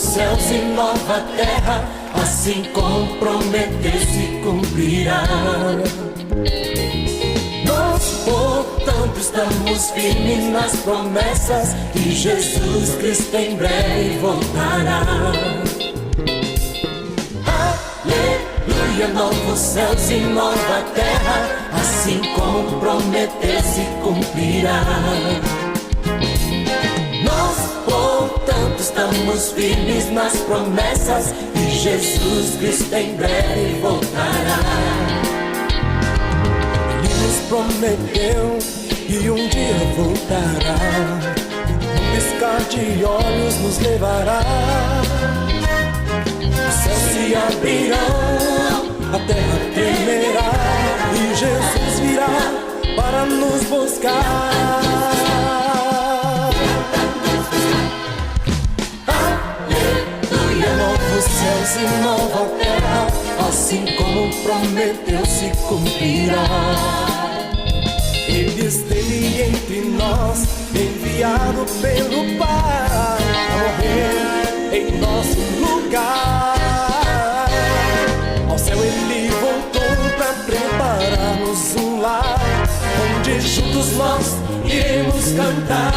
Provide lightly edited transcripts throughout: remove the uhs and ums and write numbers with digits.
céus e nova terra, assim como prometeu se cumprirá. Nós, portanto, estamos firmes nas promessas que Jesus Cristo em breve voltará. Aleluia, novos céus e nova terra, assim como prometeu se cumprirá. Nós, portanto, estamos firmes nas promessas que Jesus Cristo em breve voltará. Ele nos prometeu que um dia voltará, um piscar de olhos nos levará. Os céus se abrirão, a terra tremerá e Jesus virá para nos buscar. Céus e nova terra, assim como prometeu se cumprirá. Ele esteve entre nós, enviado pelo Pai a morrer em nosso lugar. Ao céu ele voltou para preparar-nos um lar, onde juntos nós iremos cantar.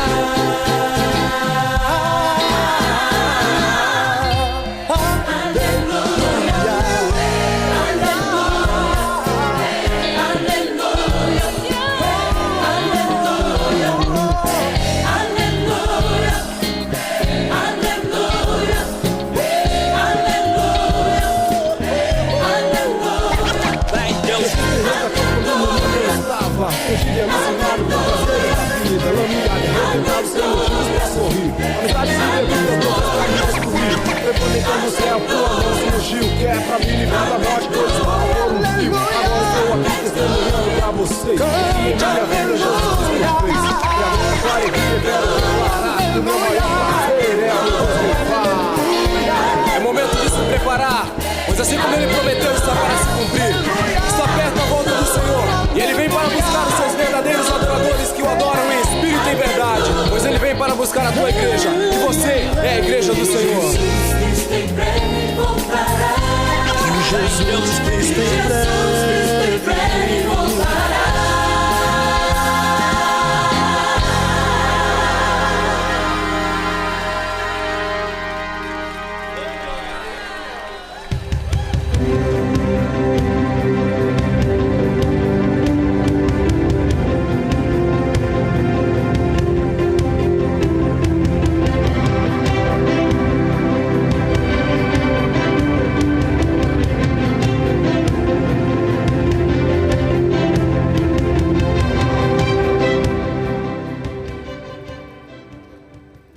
Preponetando o céu, tua mão surgiu, que é pra me livrar da morte, pois o mal eu não vivo. Agora estou aqui testemunhando pra vocês que em minha vida Jesus Cristo fez. E agora glória que eu quero declarar que o meu maior prazer é o Deus. É momento de se preparar, pois assim como ele prometeu está para se cumprir. Está perto a volta do Senhor, e ele vem para buscar os seus verdadeiros adoradores que o adoram em espírito e em verdade, pois ele vem para buscar a tua igreja, e você é a igreja do Senhor. Em breve voltará. Que Jesus Cristo em breve voltará.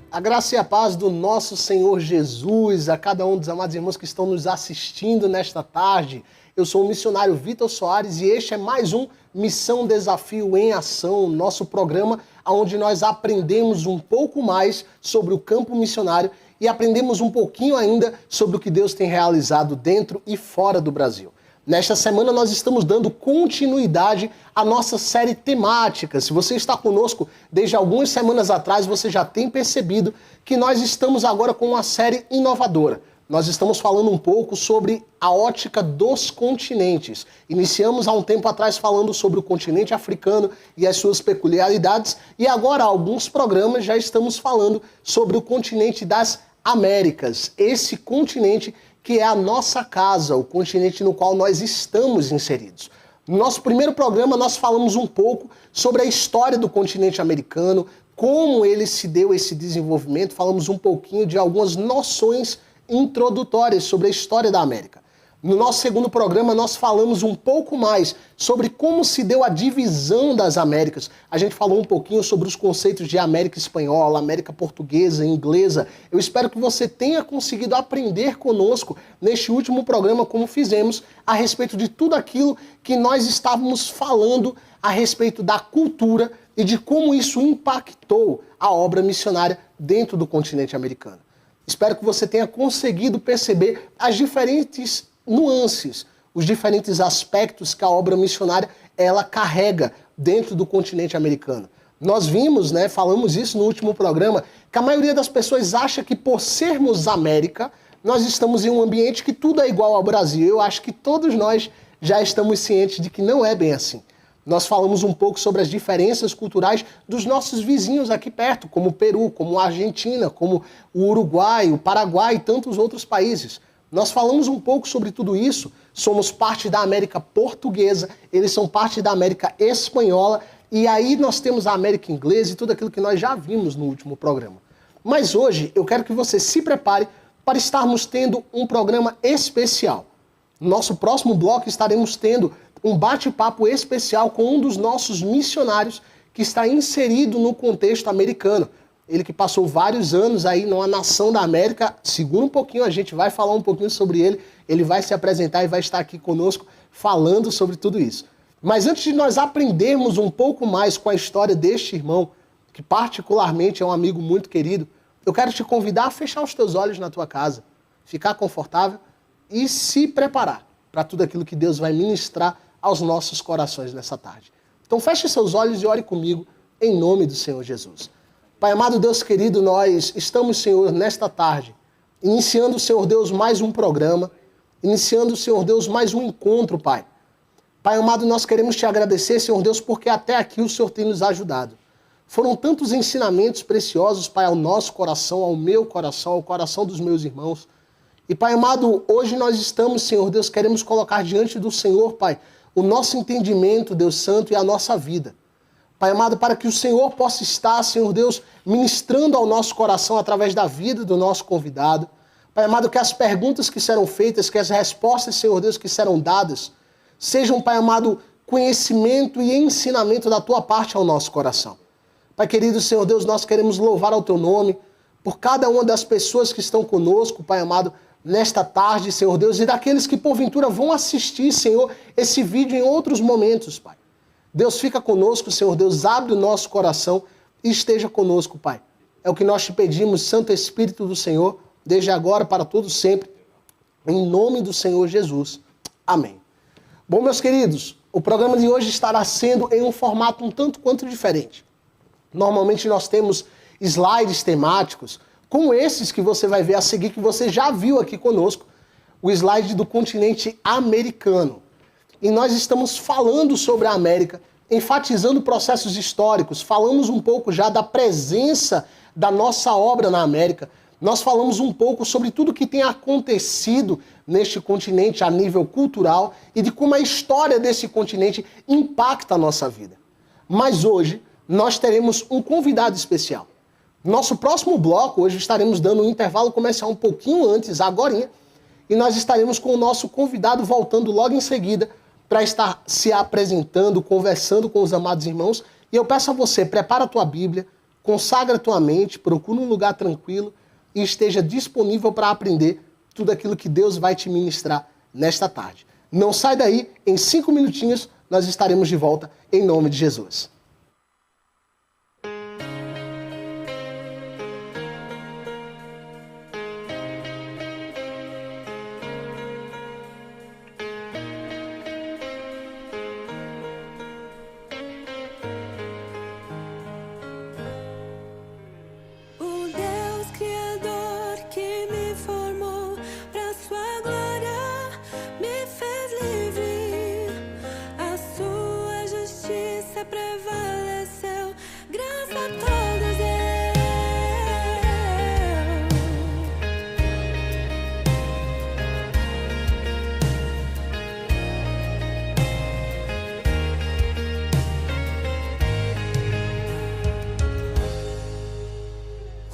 A graça e a paz do nosso Senhor Jesus, a cada um dos amados irmãos que estão nos assistindo nesta tarde. Eu sou o missionário Vitor Soares e este é mais um Missão Desafio em Ação, nosso programa onde nós aprendemos um pouco mais sobre o campo missionário e aprendemos um pouquinho ainda sobre o que Deus tem realizado dentro e fora do Brasil. Nesta semana nós estamos dando continuidade à nossa série temática. Se você está conosco desde algumas semanas atrás, você já tem percebido que nós estamos agora com uma série inovadora. Nós estamos falando um pouco sobre a ótica dos continentes. Iniciamos há um tempo atrás falando sobre o continente africano e as suas peculiaridades, e agora há alguns programas já estamos falando sobre o continente das Américas, esse continente que é a nossa casa, o continente no qual nós estamos inseridos. No nosso primeiro programa, nós falamos um pouco sobre a história do continente americano, como ele se deu esse desenvolvimento, falamos um pouquinho de algumas noções introdutórias sobre a história da América. No nosso segundo programa, nós falamos um pouco mais sobre como se deu a divisão das Américas. A gente falou um pouquinho sobre os conceitos de América Espanhola, América Portuguesa, Inglesa. Eu espero que você tenha conseguido aprender conosco neste último programa, como fizemos, a respeito de tudo aquilo que nós estávamos falando a respeito da cultura e de como isso impactou a obra missionária dentro do continente americano. Espero que você tenha conseguido perceber as diferentes nuances, os diferentes aspectos que a obra missionária ela carrega dentro do continente americano. Nós vimos, né, falamos isso no último programa, que a maioria das pessoas acha que por sermos América, nós estamos em um ambiente que tudo é igual ao Brasil. Eu acho que todos nós já estamos cientes de que não é bem assim. Nós falamos um pouco sobre as diferenças culturais dos nossos vizinhos aqui perto, como o Peru, como a Argentina, como o Uruguai, o Paraguai e tantos outros países. Nós falamos um pouco sobre tudo isso. Somos parte da América portuguesa, eles são parte da América espanhola, e aí nós temos a América inglesa e tudo aquilo que nós já vimos no último programa. Mas hoje eu quero que você se prepare para estarmos tendo um programa especial. No nosso próximo bloco estaremos tendo um bate-papo especial com um dos nossos missionários que está inserido no contexto americano. Ele que passou vários anos aí numa nação da América. Segura um pouquinho, a gente vai falar um pouquinho sobre ele. Ele vai se apresentar e vai estar aqui conosco falando sobre tudo isso. Mas antes de nós aprendermos um pouco mais com a história deste irmão, que particularmente é um amigo muito querido, eu quero te convidar a fechar os teus olhos na tua casa, ficar confortável e se preparar para tudo aquilo que Deus vai ministrar aos nossos corações nessa tarde. Então feche seus olhos e ore comigo em nome do Senhor Jesus. Pai amado, Deus querido, nós estamos, Senhor, nesta tarde, iniciando, Senhor Deus, mais um programa, iniciando, Senhor Deus, mais um encontro, Pai. Pai amado, nós queremos te agradecer, Senhor Deus, porque até aqui o Senhor tem nos ajudado. Foram tantos ensinamentos preciosos, Pai, ao nosso coração, ao meu coração, ao coração dos meus irmãos. E, Pai amado, hoje nós estamos, Senhor Deus, queremos colocar diante do Senhor, Pai, o nosso entendimento, Deus Santo, e a nossa vida. Pai amado, para que o Senhor possa estar, Senhor Deus, ministrando ao nosso coração através da vida do nosso convidado. Pai amado, que as perguntas que serão feitas, que as respostas, Senhor Deus, que serão dadas, sejam, Pai amado, conhecimento e ensinamento da Tua parte ao nosso coração. Pai querido, Senhor Deus, nós queremos louvar ao Teu nome por cada uma das pessoas que estão conosco, Pai amado, nesta tarde, Senhor Deus, e daqueles que porventura vão assistir, Senhor, esse vídeo em outros momentos, Pai. Deus, fica conosco, Senhor Deus, abre o nosso coração e esteja conosco, Pai. É o que nós te pedimos, Santo Espírito do Senhor, desde agora para todos sempre, em nome do Senhor Jesus. Amém. Bom, meus queridos, o programa de hoje estará sendo em um formato um tanto quanto diferente. Normalmente nós temos slides temáticos, como esses que você vai ver a seguir, que você já viu aqui conosco, o slide do continente americano. E nós estamos falando sobre a América, enfatizando processos históricos, falamos um pouco já da presença da nossa obra na América, nós falamos um pouco sobre tudo que tem acontecido neste continente a nível cultural e de como a história desse continente impacta a nossa vida. Mas hoje nós teremos um convidado especial. Nosso próximo bloco, hoje estaremos dando um intervalo comercial um pouquinho antes, agorinha, e nós estaremos com o nosso convidado voltando logo em seguida para estar se apresentando, conversando com os amados irmãos. E eu peço a você, prepara a tua Bíblia, consagra a tua mente, procura um lugar tranquilo e esteja disponível para aprender tudo aquilo que Deus vai te ministrar nesta tarde. Não sai daí, em 5 minutinhos nós estaremos de volta, em nome de Jesus.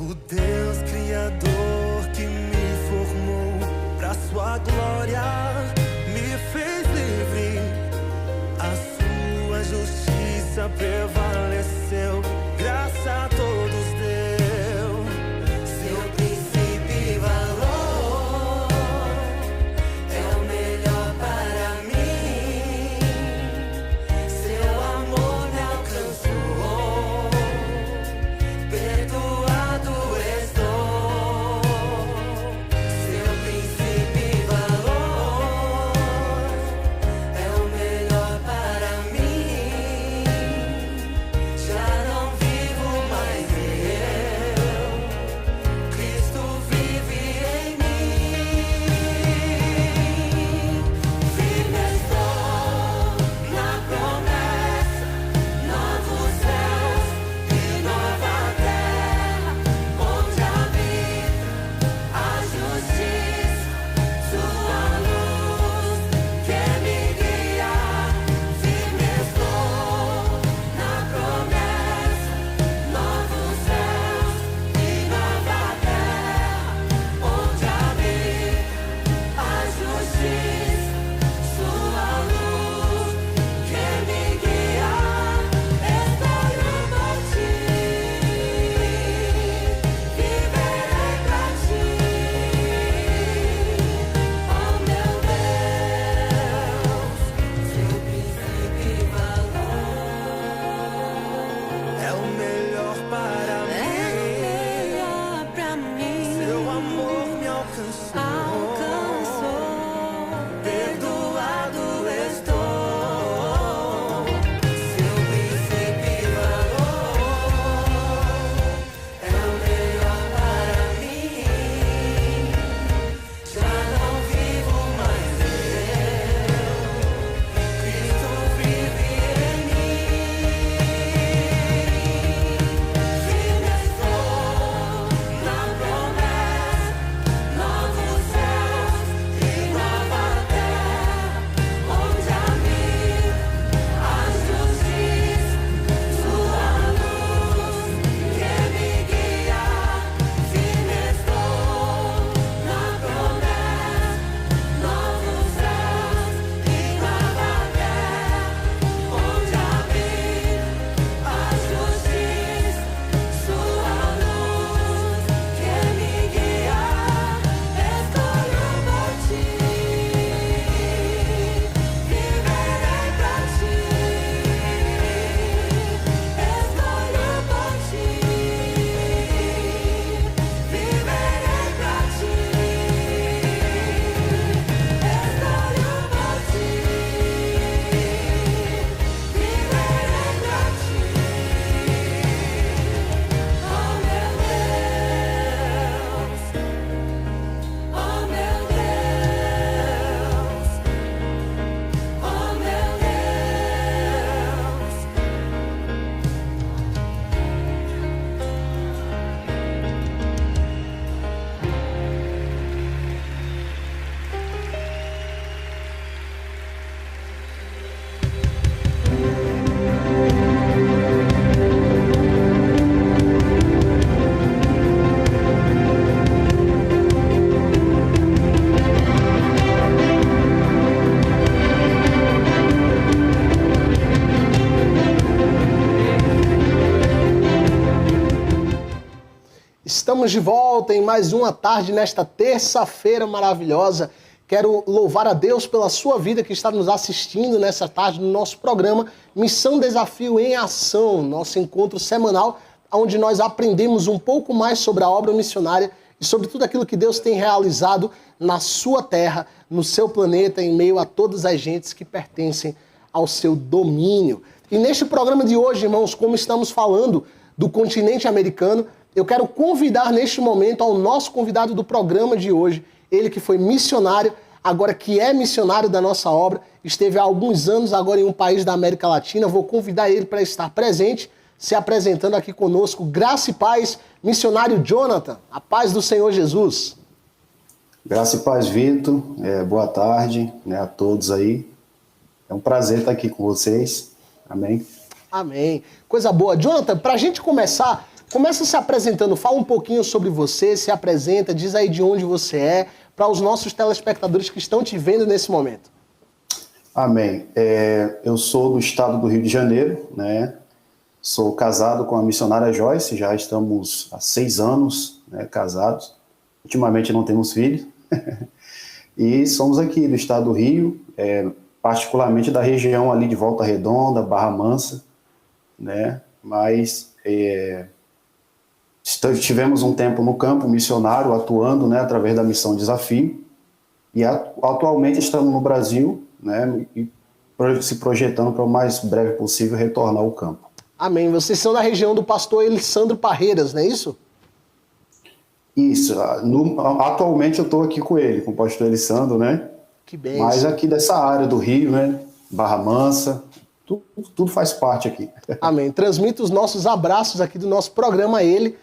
O Deus Criador que me formou pra sua glória, me fez livre, a sua justiça prevaleceu, graça a todos deu, seu princípio e valor é o melhor para mim, seu amor me alcançou, perdoado estou, seu princípio e valor é o melhor para mim, Estamos de volta em mais uma tarde nesta terça-feira maravilhosa. Quero louvar a Deus pela sua vida que está nos assistindo nessa tarde no nosso programa Missão Desafio em Ação, nosso encontro semanal, onde nós aprendemos um pouco mais sobre a obra missionária e sobre tudo aquilo que Deus tem realizado na sua terra, no seu planeta, em meio a todas as gentes que pertencem ao seu domínio. E neste programa de hoje, irmãos, como estamos falando do continente americano, eu quero convidar neste momento ao nosso convidado do programa de hoje, ele que foi missionário, agora que é missionário da nossa obra, esteve há alguns anos agora em um país da América Latina. Vou convidar ele para estar presente, se apresentando aqui conosco. Graça e paz, missionário Jonathan, a paz do Senhor Jesus. Graça e paz, Vitor. Boa tarde, a todos aí. É um prazer estar aqui com vocês. Amém. Amém. Coisa boa. Jonathan, para a gente começa se apresentando, fala um pouquinho sobre você, se apresenta, diz aí de onde você é, para os nossos telespectadores que estão te vendo nesse momento. Amém. Eu sou do estado do Rio de Janeiro, né? Sou casado com a missionária Joyce, já estamos há 6 anos, casados. Ultimamente não temos filhos. E somos aqui do estado do Rio, particularmente da região ali de Volta Redonda, Barra Mansa, né? Mas tivemos um tempo no campo missionário, atuando, através da Missão Desafio, e atualmente estamos no Brasil, e se projetando para o mais breve possível retornar ao campo. Amém. Vocês são da região do pastor Elisandro Parreiras, não é isso? Isso. Atualmente eu estou aqui com ele, com o pastor Elisandro, Que bem. Mas aqui dessa área do Rio, Barra Mansa, tudo faz parte aqui. Amém. Transmito os nossos abraços aqui do nosso programa a ele,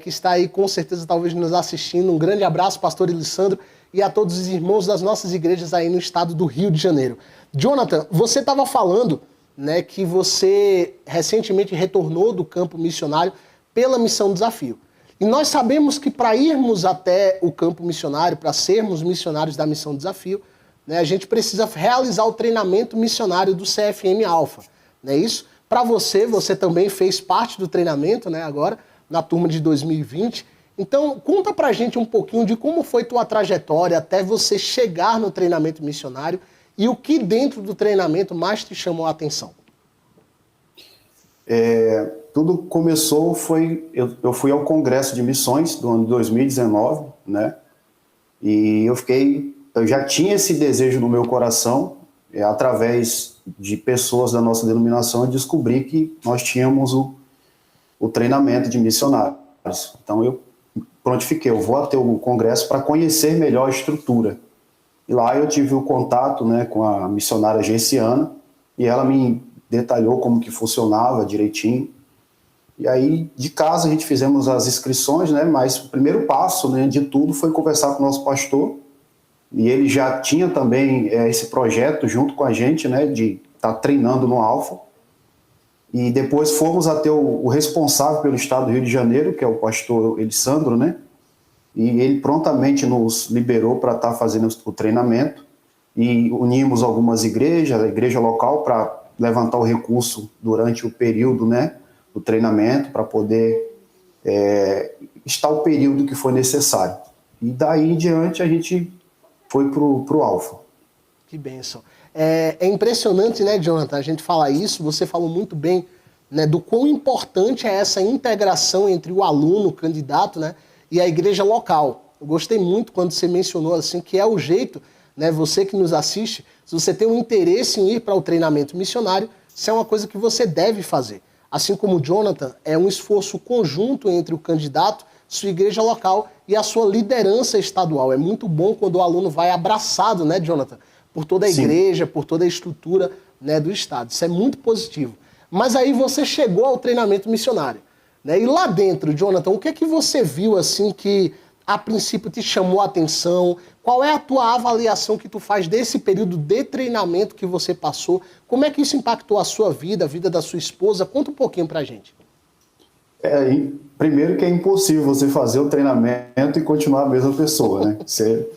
que está aí com certeza talvez nos assistindo. Um grande abraço, pastor Elisandro, e a todos os irmãos das nossas igrejas aí no estado do Rio de Janeiro. Jonathan, você estava falando, que você recentemente retornou do campo missionário pela Missão Desafio. E nós sabemos que para irmos até o campo missionário, para sermos missionários da Missão Desafio, a gente precisa realizar o treinamento missionário do CFM Alpha, não é isso? Para você também fez parte do treinamento, agora, na turma de 2020. Então, conta pra gente um pouquinho de como foi tua trajetória até você chegar no treinamento missionário e o que dentro do treinamento mais te chamou a atenção. Tudo começou, eu fui ao Congresso de Missões do ano de 2019, e eu já tinha esse desejo no meu coração, através de pessoas da nossa denominação, eu descobri que nós tínhamos o treinamento de missionários. Então eu prontifiquei, eu vou até o Congresso para conhecer melhor a estrutura. E lá eu tive o contato com a missionária Gerciana, e ela me detalhou como que funcionava direitinho. E aí, de casa, a gente fizemos as inscrições, mas o primeiro passo de tudo foi conversar com o nosso pastor, e ele já tinha também esse projeto junto com a gente, de estar treinando no Alfa. E depois fomos até o responsável pelo estado do Rio de Janeiro, que é o pastor Elisandro, e ele prontamente nos liberou para estar fazendo o treinamento, e unimos algumas igrejas, a igreja local, para levantar o recurso durante o período do treinamento, para poder estar o período que foi necessário. E daí em diante a gente foi para o Alfa. Que bênção. É impressionante, Jonathan, a gente falar isso. Você falou muito bem do quão importante é essa integração entre o aluno, o candidato, e a igreja local. Eu gostei muito quando você mencionou assim, que é o jeito, você que nos assiste, se você tem um interesse em ir para o treinamento missionário, isso é uma coisa que você deve fazer. Assim como o Jonathan, é um esforço conjunto entre o candidato, sua igreja local e a sua liderança estadual. É muito bom quando o aluno vai abraçado, Jonathan, por toda a igreja, por toda a estrutura do estado. Isso é muito positivo. Mas aí você chegou ao treinamento missionário. E lá dentro, Jonathan, o que é que você viu assim que a princípio te chamou a atenção? Qual é a tua avaliação que tu faz desse período de treinamento que você passou? Como é que isso impactou a sua vida, a vida da sua esposa? Conta um pouquinho pra gente. Primeiro que é impossível você fazer o treinamento e continuar a mesma pessoa, Você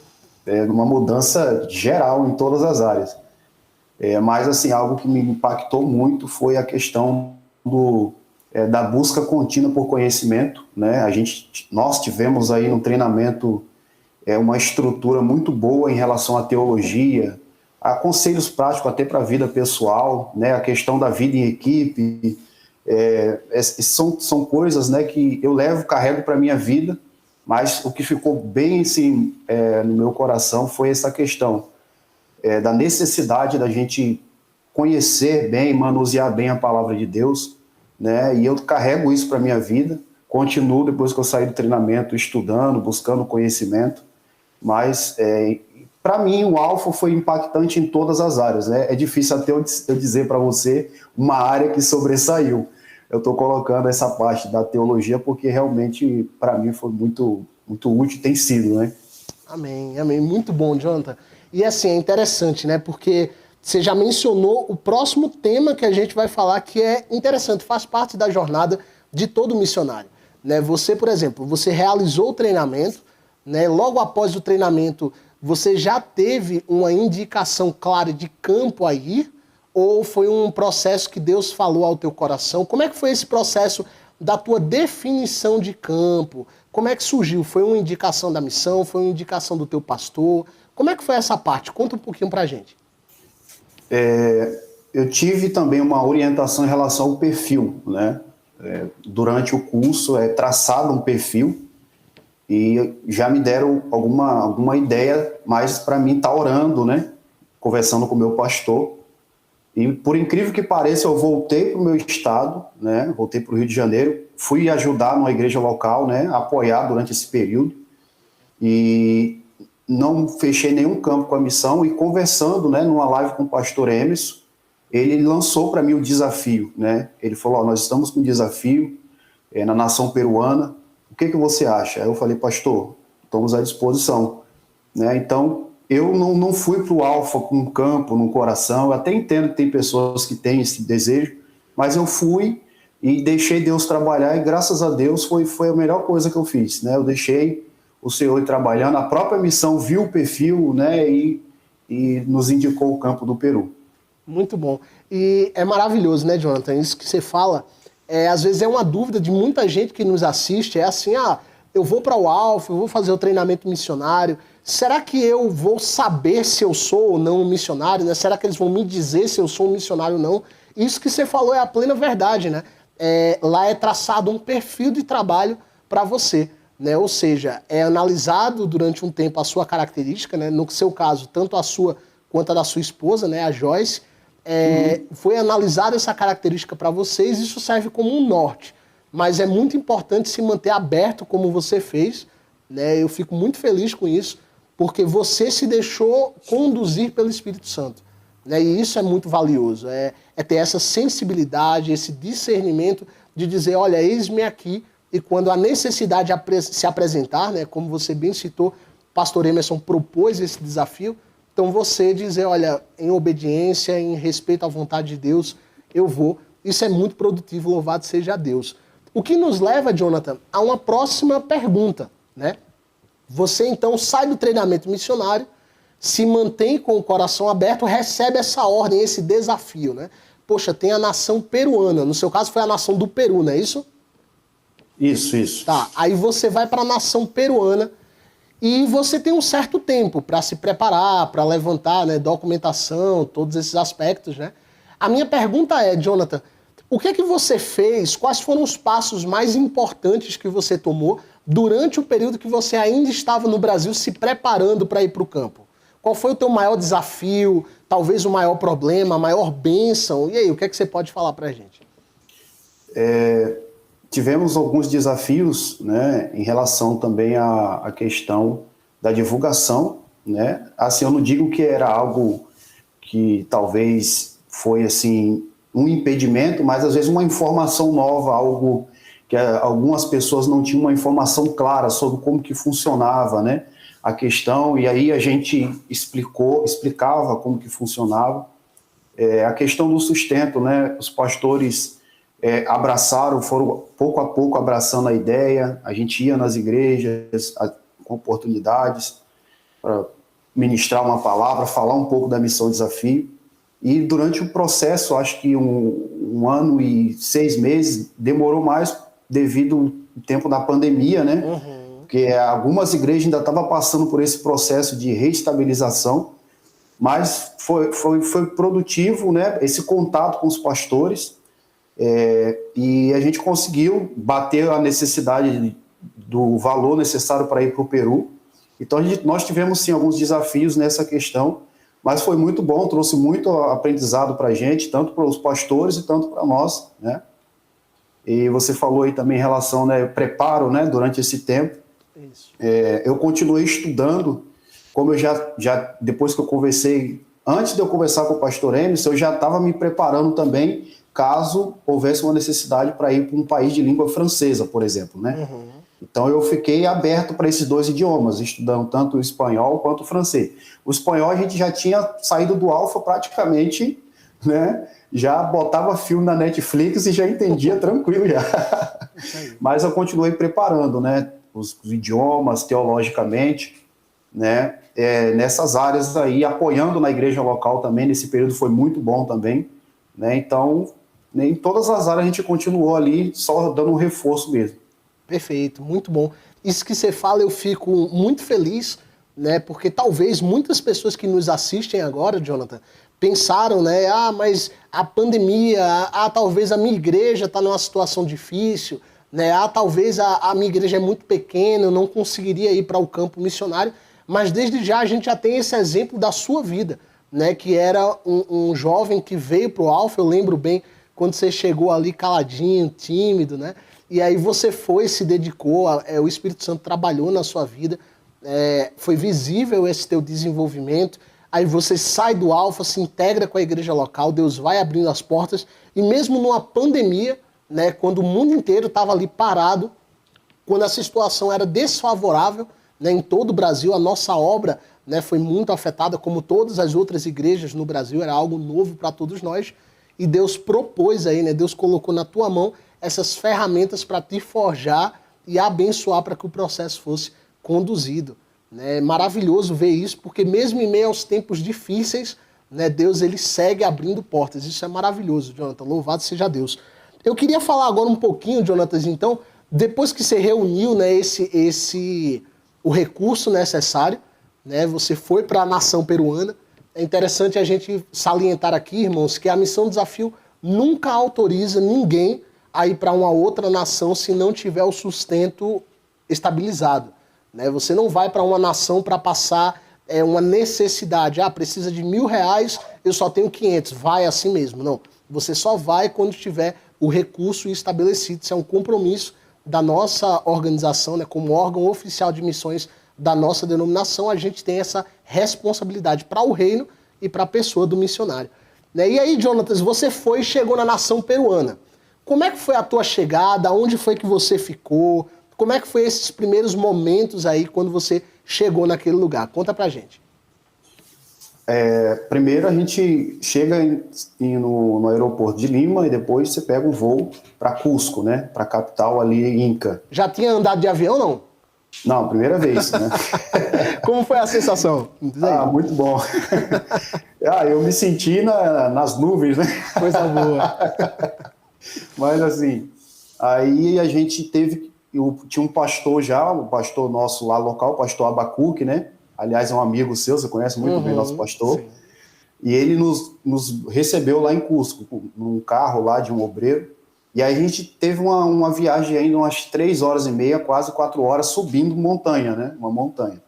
uma mudança geral em todas as áreas. Mas, assim, algo que me impactou muito foi a questão da busca contínua por conhecimento, né? Nós tivemos aí no treinamento uma estrutura muito boa em relação à teologia, a conselhos práticos até para a vida pessoal, né? A questão da vida em equipe, são coisas, né, que eu carrego para a minha vida, mas o que ficou bem assim, no meu coração foi essa questão da necessidade da gente conhecer bem, manusear bem a palavra de Deus, né? E eu carrego isso para a minha vida, continuo depois que eu saí do treinamento estudando, buscando conhecimento, mas para mim o Alfa foi impactante em todas as áreas, né? É difícil até eu dizer para você uma área que sobressaiu. Eu estou colocando essa parte da teologia porque realmente para mim foi muito, muito útil, tem sido, né? Amém, amém. Muito bom, Jonathan. E assim, é interessante, né? Porque você já mencionou o próximo tema que a gente vai falar, que é interessante, faz parte da jornada de todo missionário, né? Você, por exemplo, você realizou o treinamento, né? Logo após o treinamento, você já teve uma indicação clara de campo a ir? Ou foi um processo que Deus falou ao teu coração? Como é que foi esse processo da tua definição de campo? Como é que surgiu? Foi uma indicação da missão? Foi uma indicação do teu pastor? Como é que foi essa parte? Conta um pouquinho pra gente. Eu tive também uma orientação em relação ao perfil, né? Durante o curso é traçado um perfil e já me deram alguma ideia, mas para mim estar orando, né? Conversando com o meu pastor. E por incrível que pareça, eu voltei para o meu estado, né? Voltei para o Rio de Janeiro, fui ajudar numa igreja local, né? Apoiar durante esse período e não fechei nenhum campo com a missão e conversando, né? Numa live com o pastor Emerson, ele lançou para mim o desafio, né? Ele falou: nós estamos com um desafio na nação peruana, o que você acha? Aí eu falei: pastor, estamos à disposição, né? Então eu não fui para o Alfa com um campo no coração. Eu até entendo que tem pessoas que têm esse desejo, mas eu fui e deixei Deus trabalhar e graças a Deus foi a melhor coisa que eu fiz, né? Eu deixei o Senhor ir trabalhando, a própria missão viu o perfil, né? E nos indicou o campo do Peru. Muito bom. E é maravilhoso, né, Jonathan? Isso que você fala, às vezes é uma dúvida de muita gente que nos assiste, é assim: eu vou para o Alfa, eu vou fazer o treinamento missionário, será que eu vou saber se eu sou ou não um missionário, né? Será que eles vão me dizer se eu sou um missionário ou não? Isso que você falou é a plena verdade, né? Lá é traçado um perfil de trabalho para você, né? Ou seja, é analisado durante um tempo a sua característica, né? No seu caso, tanto a sua quanto a da sua esposa, né? A Joyce. Foi analisada essa característica para vocês, isso serve como um norte. Mas é muito importante se manter aberto como você fez, né? Eu fico muito feliz com isso, porque você se deixou conduzir pelo Espírito Santo, né? E isso é muito valioso, é ter essa sensibilidade, esse discernimento de dizer: olha, eis-me aqui, e quando a necessidade se apresentar, né? Como você bem citou, pastor Emerson propôs esse desafio, então você dizer: olha, em obediência, em respeito à vontade de Deus, eu vou. Isso é muito produtivo, louvado seja Deus. O que nos leva, Jonathan, a uma próxima pergunta, né? Você então sai do treinamento missionário, se mantém com o coração aberto, recebe essa ordem, esse desafio, né? Poxa, tem a nação peruana, no seu caso foi a nação do Peru, não é isso? Isso. Tá, aí você vai para a nação peruana e você tem um certo tempo para se preparar, para levantar, né, documentação, todos esses aspectos, né? A minha pergunta é, Jonathan, o que você fez, quais foram os passos mais importantes que você tomou durante o período que você ainda estava no Brasil se preparando para ir para o campo? Qual foi o teu maior desafio, talvez o maior problema, a maior bênção? E aí, o que você pode falar para a gente? Tivemos alguns desafios, né, em relação também à questão da divulgação, né? Assim, eu não digo que era algo que talvez foi assim um impedimento, mas às vezes uma informação nova, algo que algumas pessoas não tinham uma informação clara sobre como que funcionava, né, a questão, e aí a gente explicava como que funcionava. A questão do sustento, né, os pastores abraçaram, foram pouco a pouco abraçando a ideia, a gente ia nas igrejas com oportunidades para ministrar uma palavra, falar um pouco da missão Desafio, E durante o processo, acho que um ano e 6 meses, demorou mais devido ao tempo da pandemia, né? Porque algumas igrejas ainda estavam passando por esse processo de reestabilização, mas foi produtivo, né? Esse contato com os pastores, e a gente conseguiu bater a necessidade do valor necessário para ir para o Peru. Então nós tivemos sim alguns desafios nessa questão, mas foi muito bom, trouxe muito aprendizado para a gente, tanto para os pastores e tanto para nós, né? E você falou aí também em relação, né, preparo, né, durante esse tempo. Isso. Eu continuei estudando, como eu já depois que eu conversei, antes de eu conversar com o pastor Emerson, eu já estava me preparando também, caso houvesse uma necessidade para ir para um país de língua francesa, por exemplo, né? Então eu fiquei aberto para esses 2 idiomas, estudando tanto o espanhol quanto o francês. O espanhol a gente já tinha saído do alfa praticamente, né? Já botava filme na Netflix e já entendia tranquilo já. Mas eu continuei preparando, né? Os idiomas, teologicamente, né? Nessas áreas aí, apoiando na igreja local também, nesse período foi muito bom também, né? Então, em todas as áreas a gente continuou ali, só dando um reforço mesmo. Perfeito, muito bom. Isso que você fala, eu fico muito feliz, né? Porque talvez muitas pessoas que nos assistem agora, Jonathan, pensaram, né? Mas a pandemia, talvez a minha igreja está numa situação difícil, né? Talvez a minha igreja é muito pequena, eu não conseguiria ir para o campo missionário. Mas desde já a gente já tem esse exemplo da sua vida, né? Que era um jovem que veio para o Alfa, eu lembro bem quando você chegou ali caladinho, tímido, né? E aí você se dedicou, o Espírito Santo trabalhou na sua vida, foi visível esse teu desenvolvimento, aí você sai do Alfa, se integra com a igreja local, Deus vai abrindo as portas, e mesmo numa pandemia, né, quando o mundo inteiro estava ali parado, quando a situação era desfavorável, né, em todo o Brasil, a nossa obra, né, foi muito afetada, como todas as outras igrejas no Brasil, era algo novo para todos nós, e Deus propôs aí, né, Deus colocou na tua mão essas ferramentas para te forjar e abençoar para que o processo fosse conduzido. É maravilhoso ver isso, porque mesmo em meio aos tempos difíceis, né, Deus ele segue abrindo portas. Isso é maravilhoso, Jonathan. Louvado seja Deus. Eu queria falar agora um pouquinho, Jonathan, então, depois que você reuniu, né, o recurso necessário, né, você foi para a nação peruana. É interessante a gente salientar aqui, irmãos, que a Missão Desafio nunca autoriza ninguém a ir para uma outra nação se não tiver o sustento estabilizado, né? Você não vai para uma nação para passar uma necessidade. Precisa de R$1.000, eu só tenho 500. Vai assim mesmo. Não. Você só vai quando tiver o recurso estabelecido. Isso é um compromisso da nossa organização, né? Como órgão oficial de missões da nossa denominação, a gente tem essa responsabilidade para o reino e para a pessoa do missionário, né? E aí, Jonatas, você chegou na nação peruana. Como é que foi a tua chegada? Onde foi que você ficou? Como é que foi esses primeiros momentos aí quando você chegou naquele lugar? Conta pra gente. Primeiro a gente chega no aeroporto de Lima e depois você pega um voo para Cusco, né? Para a capital ali, Inca. Já tinha andado de avião, não? Não, primeira vez, né? Como foi a sensação? Muito bom. Eu me senti nas nuvens, né? Coisa boa. Mas assim, aí a gente tinha um pastor o pastor nosso lá local, o pastor Abacuque, né? Aliás, é um amigo seu, você conhece muito bem nosso pastor. Sim. E ele nos recebeu lá em Cusco, num carro lá de um obreiro. E aí a gente teve uma viagem ainda umas 3 horas e meia, quase 4 horas, subindo montanha, né? Uma montanha.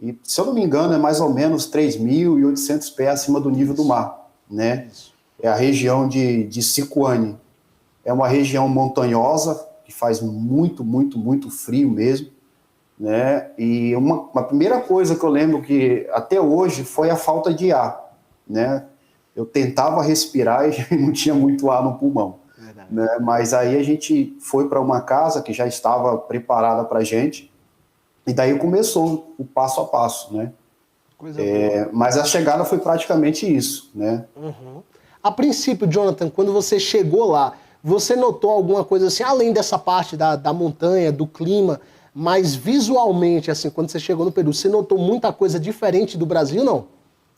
E, se eu não me engano, é mais ou menos 3.800 pés acima do nível do mar, né? É a região de Sicuane. É uma região montanhosa, que faz muito, muito, muito frio mesmo, né? E uma primeira coisa que eu lembro que até hoje foi a falta de ar, né? Eu tentava respirar e não tinha muito ar no pulmão, né? Mas aí a gente foi para uma casa que já estava preparada para a gente e daí começou o passo a passo, né? Mas a chegada foi praticamente isso, né? A princípio, Jonathan, quando você chegou lá, você notou alguma coisa assim, além dessa parte da montanha, do clima, mas visualmente, assim, quando você chegou no Peru, você notou muita coisa diferente do Brasil, não?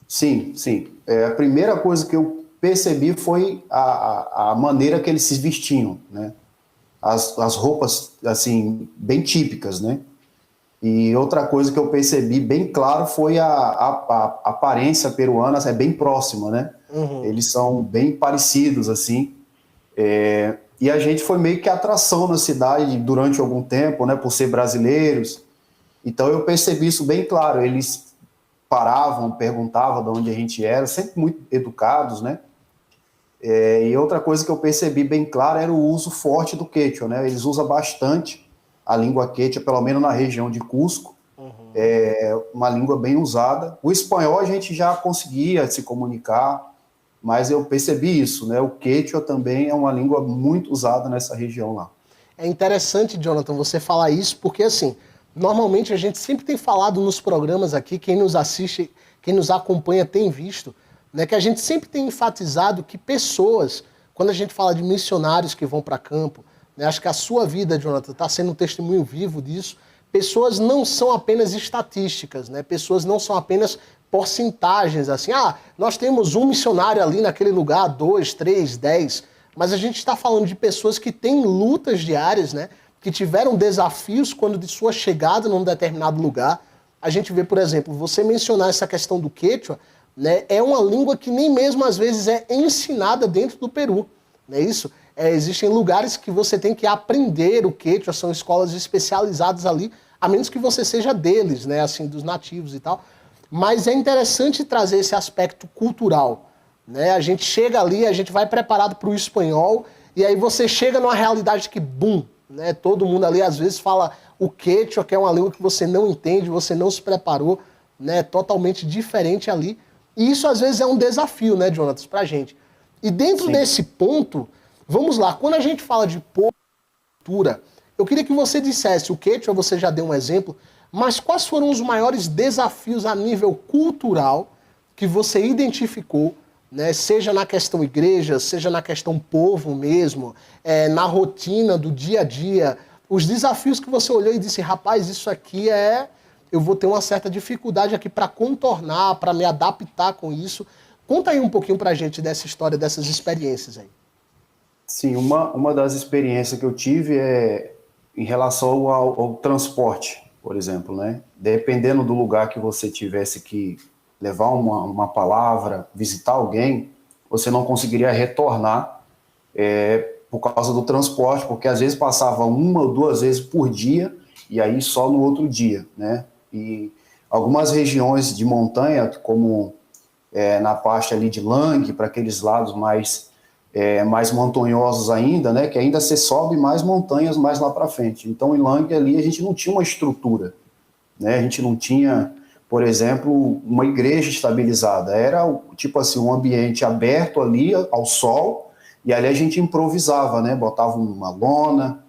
Sim, sim. A primeira coisa que eu percebi foi a maneira que eles se vestiam, né? As roupas, assim, bem típicas, né? E outra coisa que eu percebi bem claro foi a aparência peruana, é bem próxima, né? Eles são bem parecidos, assim. E a gente foi meio que atração na cidade durante algum tempo, né? Por ser brasileiros. Então eu percebi isso bem claro. Eles paravam, perguntavam de onde a gente era, sempre muito educados, né? E outra coisa que eu percebi bem claro era o uso forte do quechua, né? Eles usam bastante a língua quechua, pelo menos na região de Cusco. É uma língua bem usada. O espanhol a gente já conseguia se comunicar, mas eu percebi isso, né? O quechua também é uma língua muito usada nessa região lá. É interessante, Jonathan, você falar isso, porque assim, normalmente a gente sempre tem falado nos programas aqui, quem nos assiste, quem nos acompanha tem visto, né, que a gente sempre tem enfatizado que pessoas, quando a gente fala de missionários que vão para campo, né, acho que a sua vida, Jonathan, está sendo um testemunho vivo disso, pessoas não são apenas estatísticas, né, pessoas não são apenas porcentagens, assim, nós temos um missionário ali naquele lugar, 2, 3, 10, mas a gente está falando de pessoas que têm lutas diárias, né, que tiveram desafios quando de sua chegada num determinado lugar. A gente vê, por exemplo, você mencionar essa questão do quechua, né, é uma língua que nem mesmo às vezes é ensinada dentro do Peru, não é isso? Existem lugares que você tem que aprender o quechua, são escolas especializadas ali, a menos que você seja deles, né, assim, dos nativos e tal. Mas é interessante trazer esse aspecto cultural, né? A gente chega ali, a gente vai preparado para o espanhol, e aí você chega numa realidade que, bum, né? Todo mundo ali às vezes fala o quechua, que é uma língua que você não entende, você não se preparou, né? Totalmente diferente ali. E isso às vezes é um desafio, né, Jonatas, pra gente. E dentro desse ponto, vamos lá, quando a gente fala de povo, cultura, eu queria que você dissesse, o quechua você já deu um exemplo, mas quais foram os maiores desafios a nível cultural que você identificou, né, seja na questão igreja, seja na questão povo mesmo, na rotina do dia a dia, os desafios que você olhou e disse, rapaz, isso aqui eu vou ter uma certa dificuldade aqui para contornar, para me adaptar com isso. Conta aí um pouquinho pra gente dessa história, dessas experiências aí. Sim, uma das experiências que eu tive é em relação ao transporte, por exemplo, né? Dependendo do lugar que você tivesse que levar uma palavra, visitar alguém, você não conseguiria retornar por causa do transporte, porque às vezes passava 1 ou 2 vezes por dia e aí só no outro dia, né? E algumas regiões de montanha, como na parte ali de Lang, para aqueles lados mais montanhosos ainda, né? Que ainda você sobe mais montanhas mais lá para frente. Então em Lang ali a gente não tinha uma estrutura, né? A gente não tinha, por exemplo, uma igreja estabilizada. Era tipo assim, um ambiente aberto ali ao sol, e ali a gente improvisava, né? Botava uma lona,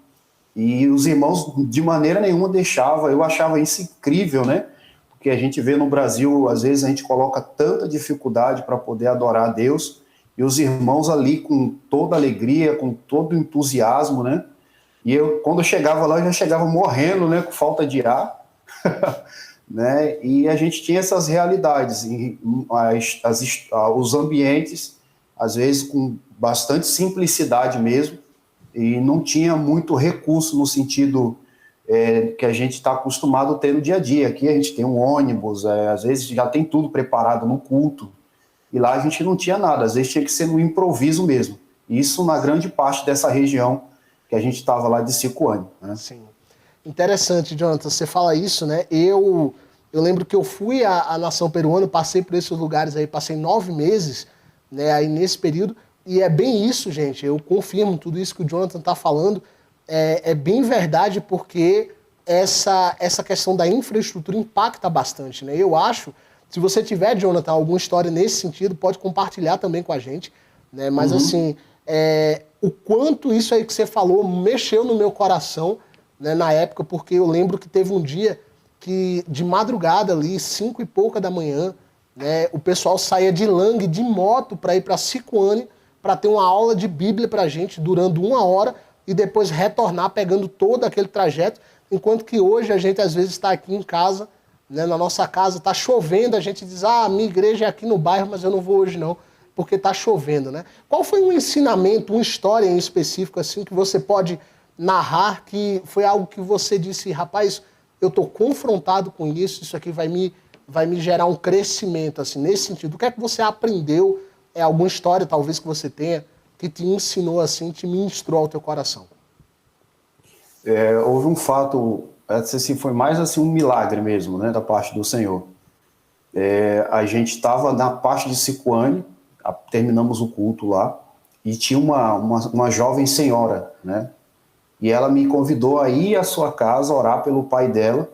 e os irmãos de maneira nenhuma deixavam. Eu achava isso incrível, né? Porque a gente vê no Brasil, às vezes a gente coloca tanta dificuldade para poder adorar a Deus, e os irmãos ali com toda alegria, com todo entusiasmo, né? E eu, quando eu chegava lá, eu já chegava morrendo, né? Com falta de ar. Né? E a gente tinha essas realidades, os ambientes, às vezes com bastante simplicidade mesmo, e não tinha muito recurso no sentido que a gente está acostumado a ter no dia a dia. Aqui a gente tem um ônibus, às vezes já tem tudo preparado no culto, e lá a gente não tinha nada, às vezes tinha que ser no improviso mesmo. Isso na grande parte dessa região que a gente estava lá de Sicuane, né? Sim. Interessante, Jonathan, você fala isso, né? Eu lembro que eu fui à nação peruana, passei por esses lugares aí, passei 9 meses, né, aí nesse período, e é bem isso, gente, eu confirmo tudo isso que o Jonathan está falando, é bem verdade, porque essa questão da infraestrutura impacta bastante, né? Eu acho, se você tiver, Jonathan, alguma história nesse sentido, pode compartilhar também com a gente, né? Mas assim, o quanto isso aí que você falou mexeu no meu coração, né, na época, porque eu lembro que teve um dia que de madrugada ali, 5 e pouca da manhã, né, o pessoal saía de Lang de moto para ir para Sicuane para ter uma aula de Bíblia para a gente, durando 1 hora, e depois retornar pegando todo aquele trajeto, enquanto que hoje a gente às vezes está aqui em casa, né? Na nossa casa está chovendo, a gente diz, minha igreja é aqui no bairro, mas eu não vou hoje não, porque está chovendo, né? Qual foi um ensinamento, uma história em específico assim que você pode narrar que foi algo que você disse, rapaz, eu estou confrontado com isso, isso aqui vai me gerar um crescimento, assim, nesse sentido. O que é que você aprendeu? É alguma história, talvez, que você tenha, que te ensinou, assim, te ministrou ao teu coração? Houve um fato, assim, foi mais assim um milagre mesmo, né, da parte do Senhor. A gente estava na parte de Sicuane, terminamos o culto lá, e tinha uma jovem senhora, né, e ela me convidou a ir à sua casa orar pelo pai dela,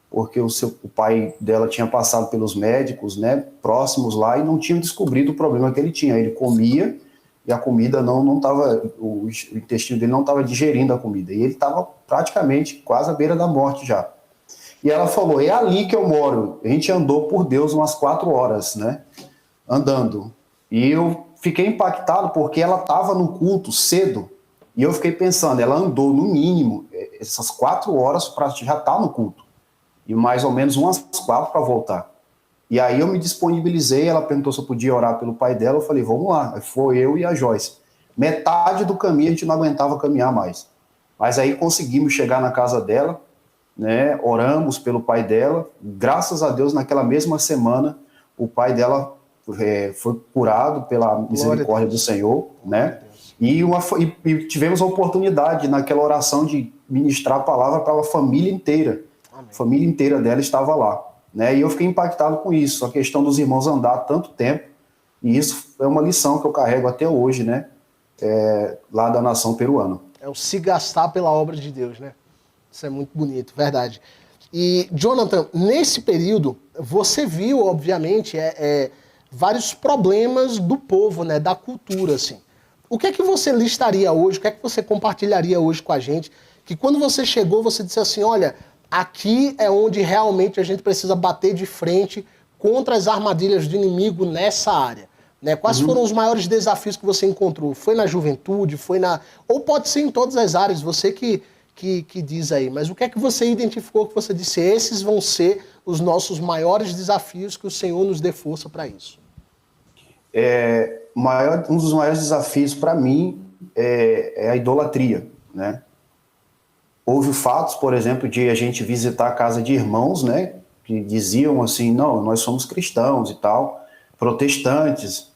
porque o pai dela tinha passado pelos médicos, né, próximos lá, e não tinham descobrido o problema que ele tinha. Ele comia e a comida não estava, o intestino dele não estava digerindo a comida, e ele estava praticamente quase à beira da morte já. E ela falou, é ali que eu moro. A gente andou por Deus umas 4 horas, né, andando. E eu fiquei impactado porque ela estava no culto cedo, e eu fiquei pensando, ela andou no mínimo essas 4 horas para já estar no culto, e mais ou menos umas 4 para voltar. E aí eu me disponibilizei, ela perguntou se eu podia orar pelo pai dela, eu falei, vamos lá. Aí foi eu e a Joyce. Metade do caminho a gente não aguentava caminhar mais. Mas aí conseguimos chegar na casa dela, né, oramos pelo pai dela, graças a Deus naquela mesma semana o pai dela foi curado pela misericórdia do Senhor, né? E tivemos a oportunidade naquela oração de ministrar a palavra para a família inteira. Amém. A família inteira dela estava lá, né? E eu fiquei impactado com isso, a questão dos irmãos andar tanto tempo, e isso é uma lição que eu carrego até hoje, né? Lá da nação peruana. É o se gastar pela obra de Deus, né? Isso é muito bonito, verdade. E, Jonathan, nesse período, você viu, obviamente, vários problemas do povo, né? Da cultura, assim. O que é que você listaria hoje, o que é que você compartilharia hoje com a gente, que quando você chegou, você disse assim, olha, aqui é onde realmente a gente precisa bater de frente contra as armadilhas do inimigo nessa área, né? Quais foram os maiores desafios que você encontrou? Foi na juventude, ou pode ser em todas as áreas, você que diz aí, mas o que é que você identificou que você disse, esses vão ser os nossos maiores desafios, que o Senhor nos dê força para isso? Um dos maiores desafios para mim é a idolatria, né? Houve fatos, por exemplo, de a gente visitar a casa de irmãos, né, que diziam assim, não, nós somos cristãos e tal, protestantes,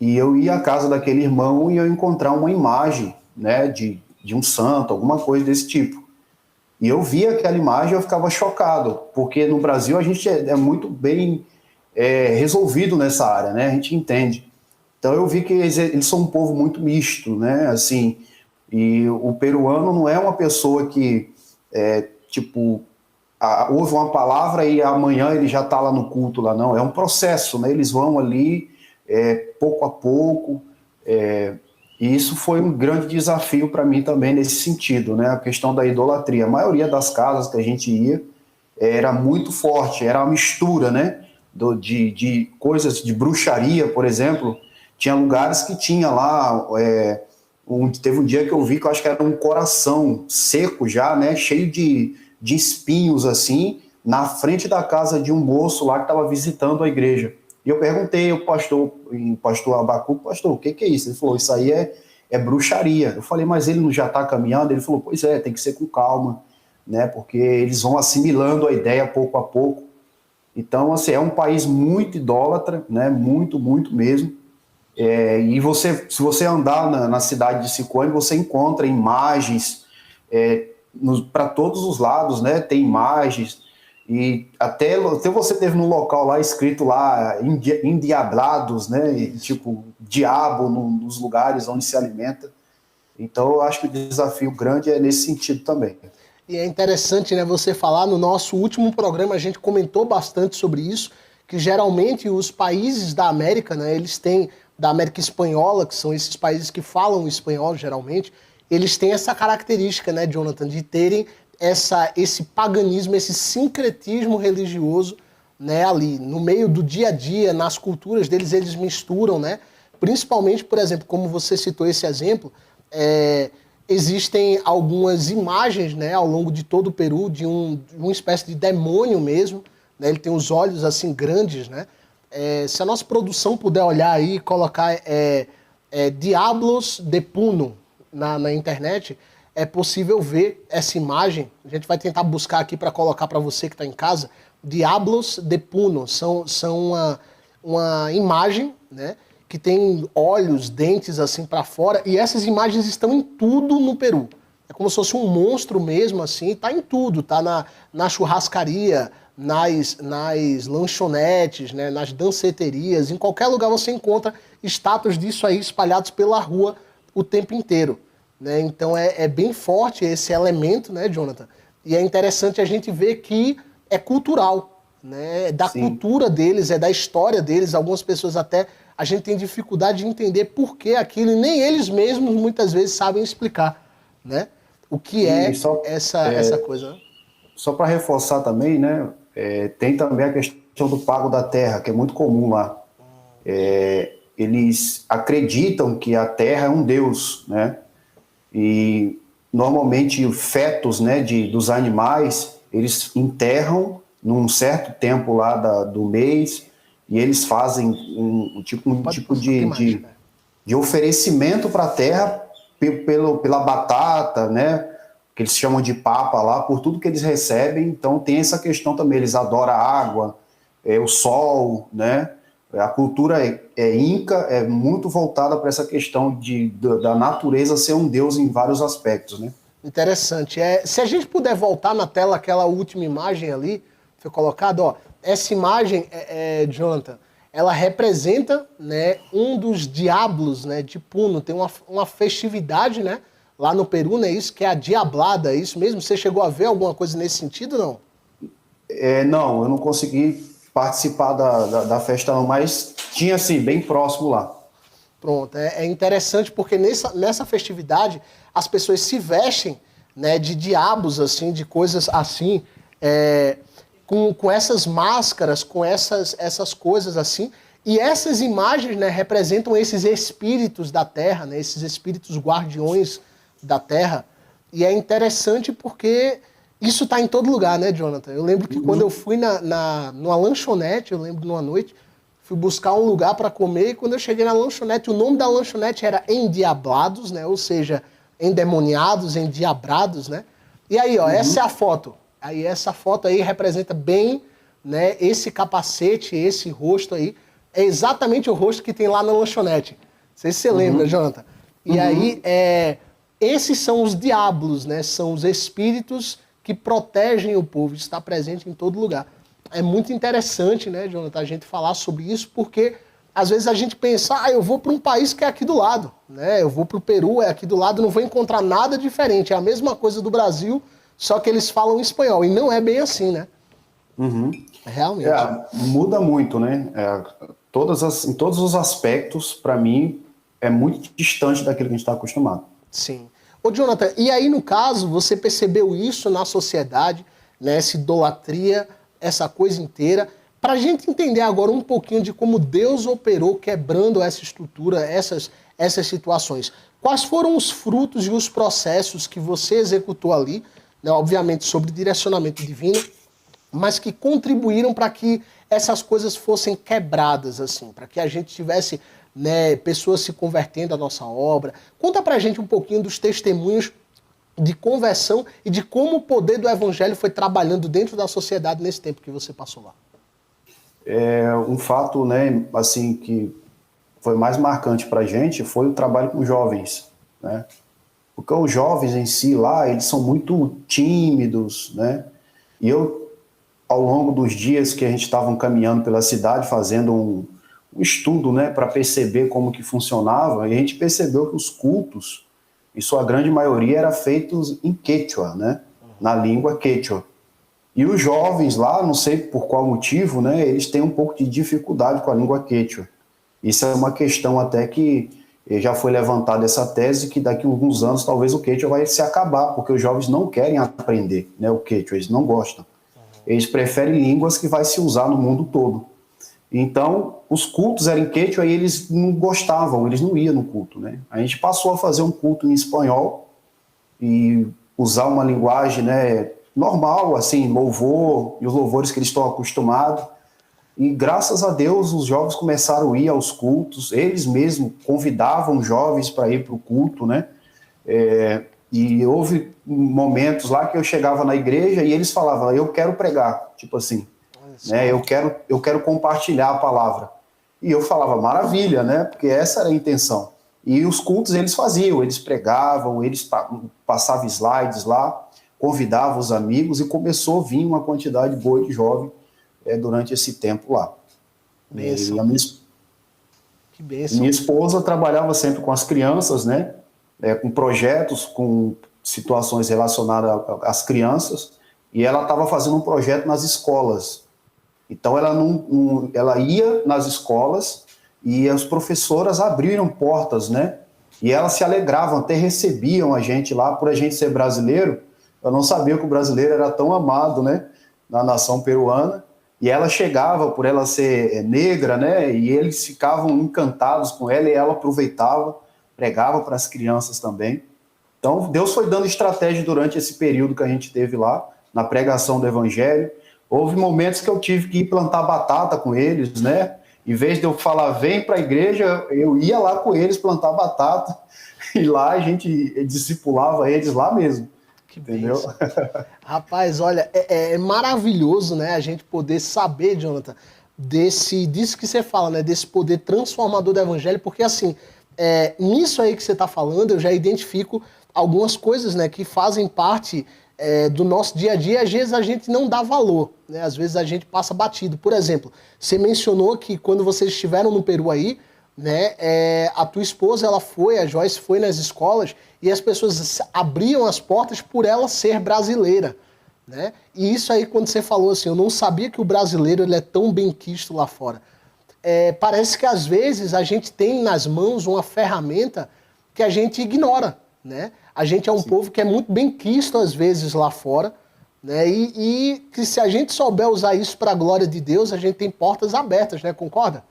e eu ia à casa daquele irmão e eu encontrar uma imagem, né, de um santo, alguma coisa desse tipo. E eu via aquela imagem e eu ficava chocado, porque no Brasil a gente é muito bem resolvido nessa área, né, a gente entende. Então eu vi que eles são um povo muito misto, né, assim, e o peruano não é uma pessoa que, ouve uma palavra e amanhã ele já está lá no culto, lá não, é um processo, né, eles vão ali pouco a pouco, e isso foi um grande desafio para mim também nesse sentido, né, a questão da idolatria. A maioria das casas que a gente ia era muito forte, era uma mistura, né, de coisas de bruxaria, por exemplo. Tinha lugares que tinha lá, teve um dia que eu vi que eu acho que era um coração seco já, né, cheio de espinhos assim, na frente da casa de um moço lá que estava visitando a igreja. E eu perguntei ao pastor Abacu, pastor, o que é isso? Ele falou, isso aí é bruxaria. Eu falei, mas ele não já está caminhando? Ele falou, pois tem que ser com calma, né, porque eles vão assimilando a ideia pouco a pouco. Então, assim, é um país muito idólatra, né, muito, muito mesmo. E se você andar na cidade de Sicuane, você encontra imagens para todos os lados, né? Tem imagens, e até você teve no local lá escrito lá endiablados, né? E, tipo, diabo nos lugares onde se alimenta. Então eu acho que o desafio grande é nesse sentido também. E é interessante, né, você falar, no nosso último programa a gente comentou bastante sobre isso, que geralmente os países da América, né, eles têm, da América Espanhola, que são esses países que falam espanhol geralmente, eles têm essa característica, né, Jonathan, de terem esse paganismo, esse sincretismo religioso, né, ali, no meio do dia a dia, nas culturas deles, eles misturam, né, principalmente, por exemplo, como você citou esse exemplo, existem algumas imagens, né, ao longo de todo o Peru, de uma espécie de demônio mesmo, né? Ele tem os olhos assim grandes, né? Se a nossa produção puder olhar aí e colocar Diablos de Puno na internet, é possível ver essa imagem. A gente vai tentar buscar aqui para colocar para você que está em casa. Diablos de Puno são uma imagem, né, que tem olhos, dentes assim para fora, e essas imagens estão em tudo no Peru. É como se fosse um monstro mesmo, assim, tá em tudo, tá na churrascaria, nas lanchonetes, né, nas danceterias, em qualquer lugar você encontra estátuas disso aí espalhados pela rua o tempo inteiro, né? Então é bem forte esse elemento, né, Jonathan? E é interessante a gente ver que é cultural, né? É da cultura deles, é da história deles. Algumas pessoas até a gente tem dificuldade de entender por que aquilo, e nem eles mesmos muitas vezes sabem explicar, né? O que essa coisa, né? Só para reforçar também, né? Tem também a questão do pago da terra, que é muito comum lá. Eles acreditam que a terra é um deus, né? E normalmente fetos, né, dos animais, eles enterram num certo tempo lá do mês, e eles fazem um tipo de oferecimento para a terra pela batata, né? Que eles chamam de papa lá, por tudo que eles recebem. Então tem essa questão também, eles adoram a água, o sol, né? A cultura inca é muito voltada para essa questão da natureza ser um deus em vários aspectos, né? Interessante. Se a gente puder voltar na tela aquela última imagem ali, foi colocado, ó, essa imagem, Jonathan, ela representa, né, um dos diablos, né, de Puno. Tem uma festividade, né, lá no Peru, né, isso que é a Diablada, é isso mesmo? Você chegou a ver alguma coisa nesse sentido, não? Não, eu não consegui participar da festa não, mas tinha assim, bem próximo lá. Pronto, é interessante porque nessa festividade as pessoas se vestem, né, de diabos, assim, de coisas assim, com essas máscaras, com essas coisas assim, e essas imagens, né, representam esses espíritos da terra, né, esses espíritos guardiões da terra, e é interessante porque isso está em todo lugar, né, Jonathan? Eu lembro que quando eu fui numa lanchonete, eu lembro numa noite, fui buscar um lugar para comer, e quando eu cheguei na lanchonete, o nome da lanchonete era Endiablados, né, ou seja, endemoniados, endiabrados, né? E aí, ó, essa é a foto. Aí essa foto aí representa bem, né, esse capacete, esse rosto aí, é exatamente o rosto que tem lá na lanchonete. Não sei se você lembra, Jonathan. E aí, esses são os diabos, né? São os espíritos que protegem o povo, está presente em todo lugar. É muito interessante, né, Jonathan, a gente falar sobre isso, porque às vezes a gente pensa, eu vou para um país que é aqui do lado, né? Eu vou para o Peru, é aqui do lado, não vou encontrar nada diferente. É a mesma coisa do Brasil, só que eles falam espanhol. E não é bem assim, né? Realmente. Muda muito, né? Em todos os aspectos, para mim, é muito distante daquilo que a gente está acostumado. Sim. Ô, Jonathan, e aí, no caso, você percebeu isso na sociedade, né? Essa idolatria, essa coisa inteira. Para a gente entender agora um pouquinho de como Deus operou quebrando essa estrutura, essas situações. Quais foram os frutos e os processos que você executou ali, né, obviamente sob direcionamento divino, mas que contribuíram para que essas coisas fossem quebradas, assim, para que a gente tivesse, né, pessoas se convertendo à nossa obra. Conta para a gente um pouquinho dos testemunhos de conversão e de como o poder do evangelho foi trabalhando dentro da sociedade nesse tempo que você passou lá. Um fato, né, assim, que foi mais marcante para a gente foi o trabalho com jovens, né? Porque os jovens em si lá, eles são muito tímidos, né? E eu, ao longo dos dias que a gente estava caminhando pela cidade, fazendo um estudo, né, para perceber como que funcionava, e a gente percebeu que os cultos, em sua grande maioria, eram feitos em quechua, né? Na língua quechua. E os jovens lá, não sei por qual motivo, né, eles têm um pouco de dificuldade com a língua quechua. Isso é uma questão até que já foi levantada essa tese que daqui a alguns anos talvez o quechua vai se acabar, porque os jovens não querem aprender, né, o quechua, eles não gostam. Eles preferem línguas que vai se usar no mundo todo. Então, os cultos eram em quechua e eles não gostavam, eles não iam no culto, né? A gente passou a fazer um culto em espanhol e usar uma linguagem, né, normal, assim, louvor, e os louvores que eles estão acostumados. E graças a Deus os jovens começaram a ir aos cultos, eles mesmos convidavam jovens para ir para o culto, né? E houve momentos lá que eu chegava na igreja e eles falavam, eu quero pregar, tipo assim, né? Eu quero compartilhar a palavra. E eu falava, maravilha, né? Porque essa era a intenção. E os cultos eles faziam, eles pregavam, eles passavam slides lá, convidavam os amigos e começou a vir uma quantidade boa de jovens durante esse tempo lá. Bênção. E a minha, Que bênção. minha esposa trabalhava sempre com as crianças, né? Com projetos, com situações relacionadas às crianças, e ela estava fazendo um projeto nas escolas. Então ela ia nas escolas e as professoras abriram portas, né? E elas se alegravam, até recebiam a gente lá, por a gente ser brasileiro. Eu não sabia que o brasileiro era tão amado, né? Na nação peruana. E ela chegava, por ela ser negra, né? E eles ficavam encantados com ela e ela aproveitava, pregava para as crianças também. Então, Deus foi dando estratégia durante esse período que a gente teve lá, na pregação do evangelho. Houve momentos que eu tive que ir plantar batata com eles, né? Em vez de eu falar, vem para a igreja, eu ia lá com eles plantar batata. E lá a gente discipulava eles lá mesmo. Que Entendeu? bênção. Rapaz, olha, é maravilhoso, né, a gente poder saber, Jonathan, disso que você fala, né, desse poder transformador do evangelho, porque assim, nisso aí que você está falando, eu já identifico algumas coisas, né, que fazem parte do nosso dia a dia, e às vezes a gente não dá valor, né, às vezes a gente passa batido. Por exemplo, você mencionou que quando vocês estiveram no Peru aí, né, a tua esposa, a Joyce foi nas escolas e as pessoas abriam as portas por ela ser brasileira, né? E isso aí, quando você falou assim, eu não sabia que o brasileiro ele é tão bem quisto lá fora. Parece que às vezes a gente tem nas mãos uma ferramenta que a gente ignora, né? A gente é um povo que é muito bem quisto às vezes lá fora, né? E que se a gente souber usar isso para a glória de Deus, a gente tem portas abertas, né? Concorda?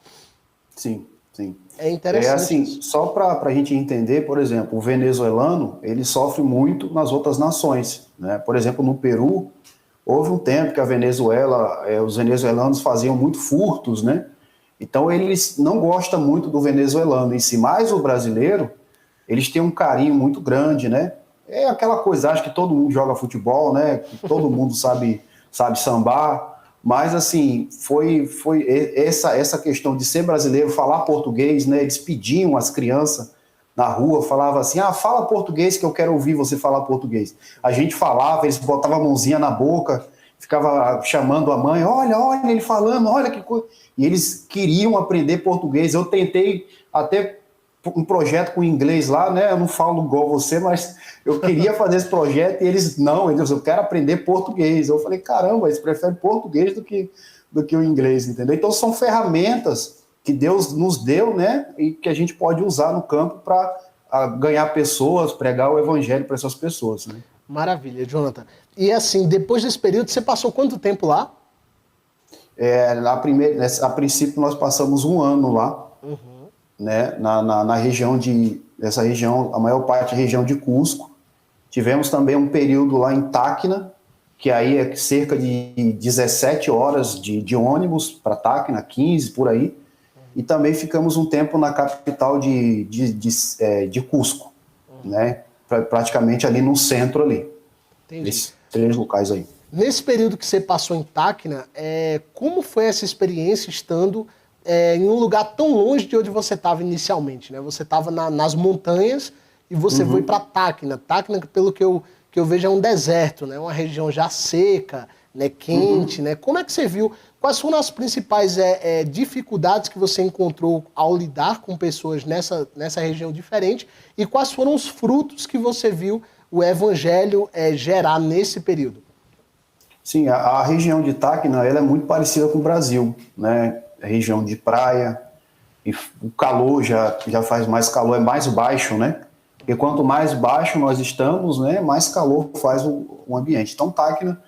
Sim, sim. É interessante. Assim, isso. só para a gente entender, por exemplo, o venezuelano, ele sofre muito nas outras nações, né? Por exemplo, no Peru, houve um tempo que a Venezuela, os venezuelanos faziam muito furtos, né? Então, eles não gostam muito do venezuelano em si, mas o brasileiro, eles têm um carinho muito grande, né? É aquela coisa, acho que todo mundo joga futebol, né? Que todo mundo sabe sambar, mas assim, foi essa questão de ser brasileiro, falar português, né? Eles pediam às crianças na rua, falavam assim, fala português que eu quero ouvir você falar português. A gente falava, eles botavam a mãozinha na boca, ficava chamando a mãe, olha ele falando, olha que coisa. E eles queriam aprender português. Eu tentei até um projeto com inglês lá, né? Eu não falo igual você, mas eu queria fazer esse projeto e eles, eu quero aprender português. Eu falei, caramba, eles preferem português do que o inglês, entendeu? Então são ferramentas que Deus nos deu, né? E que a gente pode usar no campo para ganhar pessoas, pregar o evangelho para essas pessoas, né? Maravilha, Jonathan. E assim, depois desse período, você passou quanto tempo lá? A princípio nós passamos 1 ano lá, né, na região essa região, a maior parte é a região de Cusco. Tivemos também um período lá em Tacna, que aí é cerca de 17 horas de ônibus para Tacna, 15 por aí. E também ficamos um tempo na capital de Cusco, né, praticamente ali no centro ali. Entendi. Nesses 3 locais aí. Nesse período que você passou em Tacna, como foi essa experiência estando em um lugar tão longe de onde você estava inicialmente, né? Você estava nas montanhas e você foi para Tacna. Tacna, pelo que eu vejo, é um deserto, né? Uma região já seca, né? Quente, né? Como é que você viu? Quais foram as principais dificuldades que você encontrou ao lidar com pessoas nessa região diferente? E quais foram os frutos que você viu o evangelho gerar nesse período? Sim, a região de Tacna ela é muito parecida com o Brasil, né? A região de praia, e o calor já faz mais calor, é mais baixo, né? Porque quanto mais baixo nós estamos, né, mais calor faz o ambiente. Então, Tacna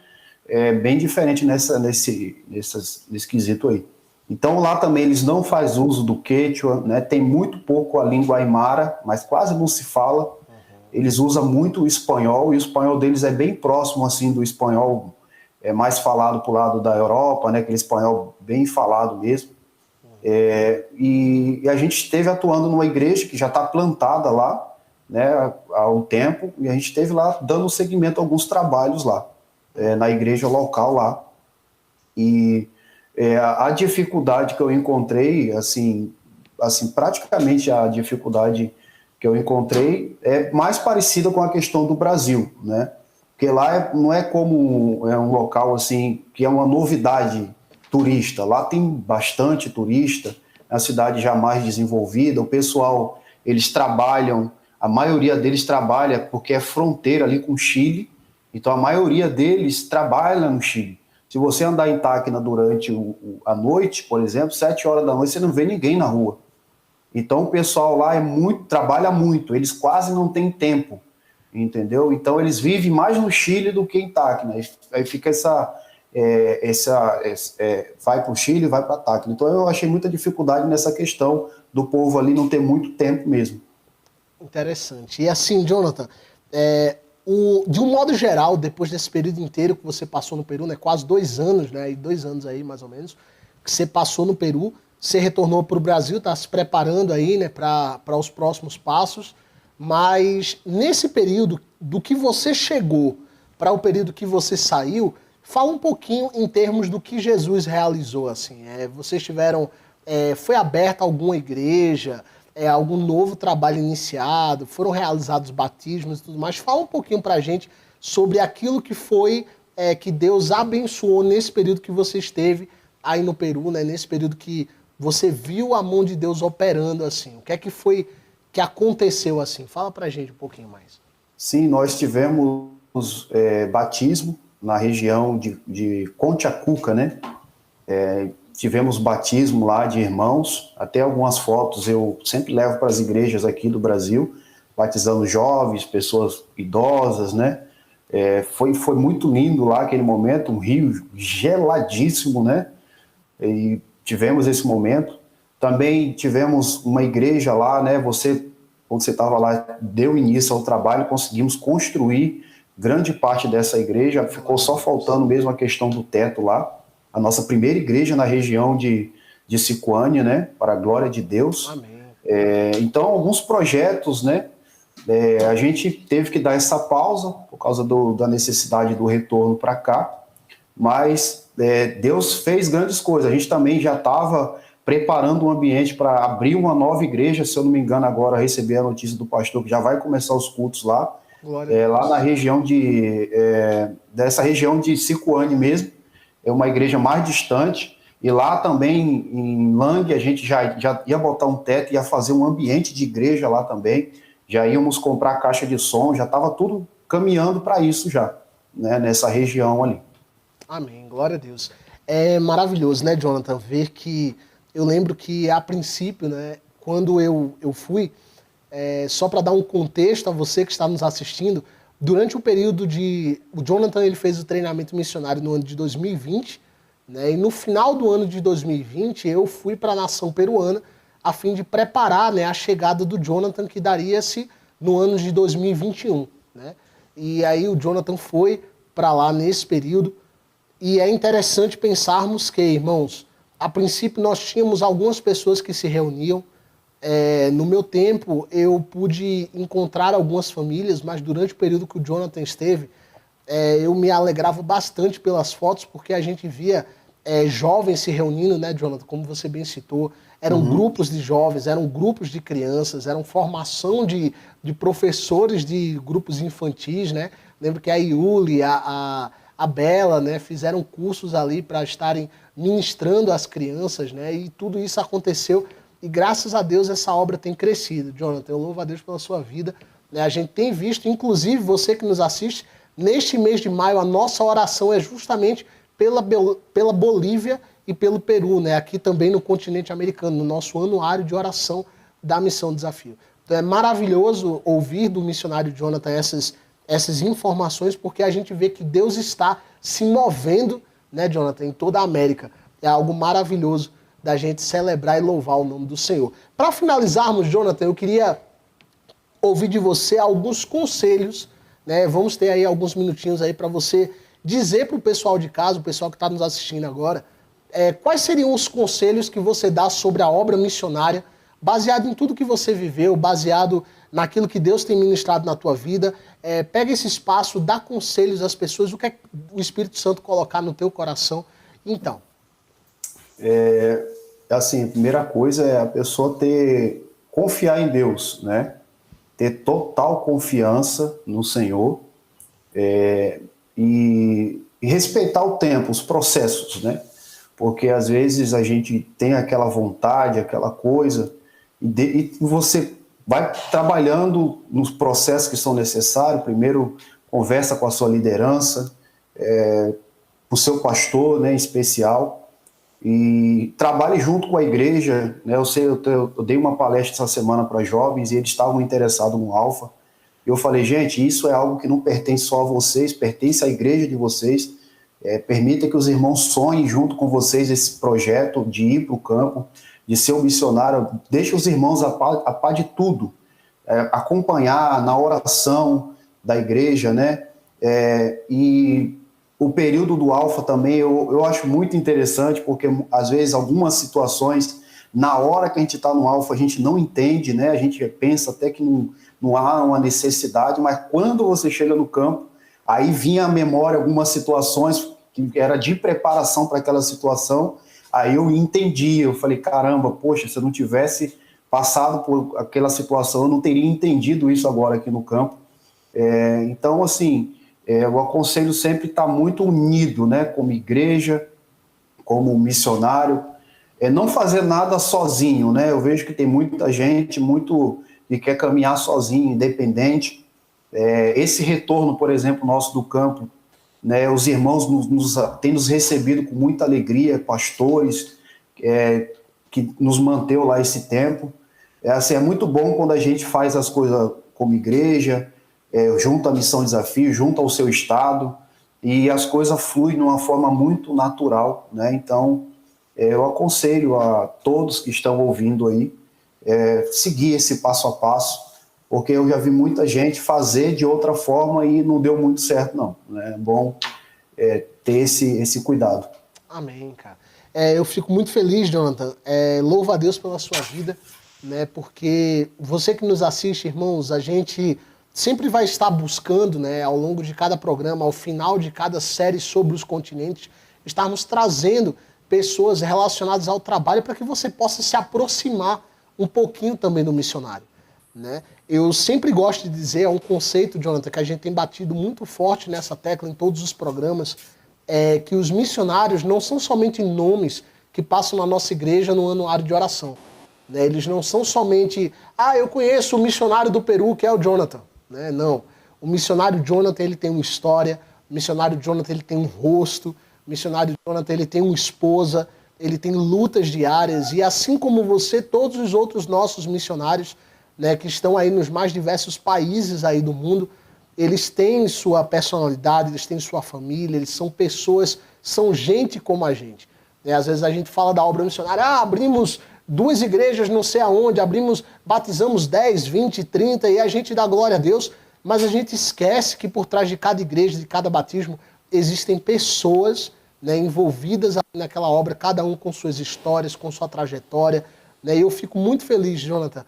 é bem diferente nesse quesito aí. Então, lá também eles não fazem uso do quechua, né? Tem muito pouco a língua aimara, mas quase não se fala. eles usam muito o espanhol, e o espanhol deles é bem próximo, assim, do espanhol mais falado pro lado da Europa, né, aquele espanhol bem falado mesmo. E a gente esteve atuando numa igreja que já está plantada lá, né, há um tempo, e a gente esteve lá dando seguimento a alguns trabalhos lá, na igreja local lá. E a dificuldade que eu encontrei, assim, praticamente a dificuldade que eu encontrei é mais parecida com a questão do Brasil, né? Porque lá não é como um local assim que é uma novidade turista. Lá tem bastante turista, é uma cidade já mais desenvolvida. O pessoal, eles trabalham, a maioria deles trabalha porque é fronteira ali com o Chile. Então a maioria deles trabalha no Chile. Se você andar em Tacna durante a noite, por exemplo, 7 horas da noite, você não vê ninguém na rua. Então o pessoal lá trabalha muito, eles quase não têm tempo, entendeu? Então eles vivem mais no Chile do que em Tacna. Aí fica vai para o Chile, vai para Tacna. Então eu achei muita dificuldade nessa questão do povo ali não ter muito tempo mesmo. Interessante. E assim, Jonathan, de um modo geral, depois desse período inteiro que você passou no Peru, né, quase 2 anos, né, 2 anos aí mais ou menos, que você passou no Peru, você retornou para o Brasil, está se preparando aí, né, para os próximos passos, mas nesse período do que você chegou para o período que você saiu, fala um pouquinho em termos do que Jesus realizou, assim. Vocês tiveram, foi aberta alguma igreja, algum novo trabalho iniciado, foram realizados batismos e tudo mais. Fala um pouquinho para a gente sobre aquilo que foi, que Deus abençoou nesse período que você esteve aí no Peru, né, nesse período que você viu a mão de Deus operando, assim. O que é que foi que aconteceu, assim? Fala pra gente um pouquinho mais. Sim, nós tivemos batismo na região de Conchacuca, né? Tivemos batismo lá de irmãos, até algumas fotos eu sempre levo para as igrejas aqui do Brasil, batizando jovens, pessoas idosas, né? Foi muito lindo lá aquele momento, um rio geladíssimo, né? E tivemos esse momento. Também tivemos uma igreja lá, né? Quando você estava lá, deu início ao trabalho, conseguimos construir grande parte dessa igreja, ficou só faltando mesmo a questão do teto lá. A nossa primeira igreja na região de Sicuânia, né? Para a glória de Deus. Amém. Então, alguns projetos, né? A gente teve que dar essa pausa por causa da necessidade do retorno para cá, mas Deus fez grandes coisas. A gente também já estava preparando um ambiente para abrir uma nova igreja, se eu não me engano agora recebi a notícia do pastor que já vai começar os cultos lá, lá na região dessa região de Sicuânia mesmo, é uma igreja mais distante, e lá também em Lang a gente já ia botar um teto, ia fazer um ambiente de igreja lá também, já íamos comprar caixa de som, já estava tudo caminhando para isso já, né, nessa região ali. Amém, glória a Deus. É maravilhoso, né, Jonathan, ver que, eu lembro que a princípio, né, quando eu fui, só para dar um contexto a você que está nos assistindo, durante o período o Jonathan ele fez o treinamento missionário no ano de 2020, né, e no final do ano de 2020 eu fui para a nação peruana a fim de preparar, né, a chegada do Jonathan que daria-se no ano de 2021, né? E aí o Jonathan foi para lá nesse período. E é interessante pensarmos que, irmãos, a princípio nós tínhamos algumas pessoas que se reuniam. No meu tempo, eu pude encontrar algumas famílias, mas durante o período que o Jonathan esteve, eu me alegrava bastante pelas fotos, porque a gente via jovens se reunindo, né, Jonathan, como você bem citou. Eram grupos de jovens, eram grupos de crianças, eram formação de professores de grupos infantis, né? Lembro que a Iuli, a Bela, né, fizeram cursos ali para estarem ministrando às crianças, né, e tudo isso aconteceu e graças a Deus essa obra tem crescido. Jonathan, eu louvo a Deus pela sua vida, né, a gente tem visto, inclusive você que nos assiste, neste mês de maio a nossa oração é justamente pela Bolívia e pelo Peru, né, aqui também no continente americano, no nosso anuário de oração da Missão Desafio. Então é maravilhoso ouvir do missionário Jonathan essas informações, porque a gente vê que Deus está se movendo, né, Jonathan, em toda a América. É algo maravilhoso da gente celebrar e louvar o nome do Senhor. Para finalizarmos, Jonathan, eu queria ouvir de você alguns conselhos, né? Vamos ter aí alguns minutinhos aí para você dizer para o pessoal de casa, o pessoal que está nos assistindo agora, quais seriam os conselhos que você dá sobre a obra missionária, baseado em tudo que você viveu, baseado naquilo que Deus tem ministrado na tua vida. Pega esse espaço, dá conselhos às pessoas, o que é que o Espírito Santo colocar no teu coração. Então. Assim, a primeira coisa é a pessoa confiar em Deus, né? Ter total confiança no Senhor e respeitar o tempo, os processos, né? Porque às vezes a gente tem aquela vontade, aquela coisa, e você vai trabalhando nos processos que são necessários. Primeiro, conversa com a sua liderança, com o seu pastor, né, em especial, e trabalhe junto com a igreja, né? Eu dei uma palestra essa semana para jovens e eles estavam interessados no Alfa. Eu falei, gente, isso é algo que não pertence só a vocês, pertence à igreja de vocês. Permita que os irmãos sonhem junto com vocês esse projeto de ir para o campo, de ser um missionário. Deixe os irmãos a par de tudo, acompanhar na oração da igreja, né? E o período do Alfa também eu acho muito interessante, porque às vezes algumas situações, na hora que a gente está no Alfa, a gente não entende, né? A gente pensa até que não há uma necessidade, mas quando você chega no campo, aí vinha à memória algumas situações que era de preparação para aquela situação, aí eu entendi, eu falei, caramba, poxa, se eu não tivesse passado por aquela situação, eu não teria entendido isso agora aqui no campo. Então, assim, eu aconselho sempre estar muito unido, né, como igreja, como missionário, não fazer nada sozinho, né? Eu vejo que tem muita gente que quer caminhar sozinho, independente. Esse retorno, por exemplo, nosso do campo, né, os irmãos têm nos recebido com muita alegria, pastores, que nos manteve lá esse tempo. Assim, é muito bom quando a gente faz as coisas como igreja, junto à Missão Desafio, junto ao seu estado, e as coisas fluem de uma forma muito natural, né? Então, eu aconselho a todos que estão ouvindo aí, seguir esse passo a passo, porque eu já vi muita gente fazer de outra forma e não deu muito certo, não. É bom ter esse cuidado. Amém, cara. Eu fico muito feliz, Jonathan. Louvo a Deus pela sua vida, né? Porque você que nos assiste, irmãos, a gente sempre vai estar buscando, né, ao longo de cada programa, ao final de cada série sobre os continentes, estarmos trazendo pessoas relacionadas ao trabalho para que você possa se aproximar um pouquinho também do missionário, né? Eu sempre gosto de dizer, é um conceito, Jonathan, que a gente tem batido muito forte nessa tecla em todos os programas, que os missionários não são somente nomes que passam na nossa igreja no anuário de oração, né? Eles não são somente, eu conheço o missionário do Peru, que é o Jonathan, né? Não, o missionário Jonathan, ele tem uma história, o missionário Jonathan, ele tem um rosto, o missionário Jonathan, ele tem uma esposa, ele tem lutas diárias, e assim como você, todos os outros nossos missionários, né, que estão aí nos mais diversos países aí do mundo, eles têm sua personalidade, eles têm sua família, eles são pessoas, são gente como a gente. Às vezes a gente fala da obra missionária, abrimos 2 igrejas não sei aonde, batizamos 10, 20, 30 e a gente dá glória a Deus, mas a gente esquece que por trás de cada igreja, de cada batismo, existem pessoas, né, envolvidas naquela obra, cada um com suas histórias, com sua trajetória, né? E eu fico muito feliz, Jonathan.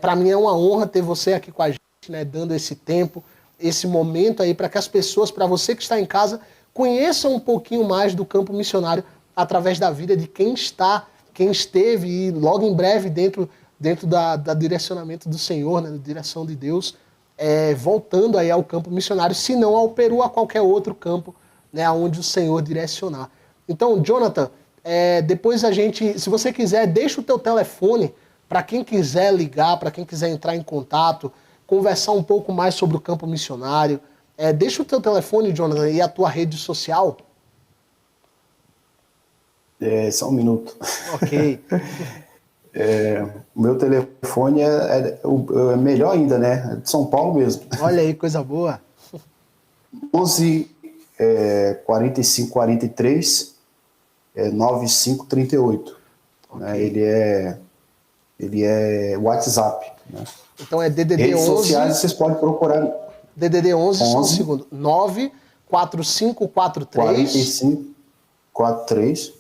Para mim é uma honra ter você aqui com a gente, né, dando esse tempo, esse momento aí para que as pessoas, para você que está em casa, conheçam um pouquinho mais do campo missionário através da vida de quem esteve e logo em breve dentro da direcionamento do Senhor, né, da direção de Deus, voltando aí ao campo missionário, se não ao Peru, a qualquer outro campo, né, onde o Senhor direcionar. Então, Jonathan, depois se você quiser, deixa o teu telefone para quem quiser ligar, para quem quiser entrar em contato, conversar um pouco mais sobre o campo missionário. Deixa o teu telefone, Jonathan, e a tua rede social. Só um minuto. Ok. O meu telefone é melhor ainda, né? É de São Paulo mesmo. Olha aí, coisa boa. 11 45 43 95 38. Okay. Ele é WhatsApp. né? Então é DDD Redes 11... sociais vocês podem procurar DDD 11, só um 11, segundo. 94543 4543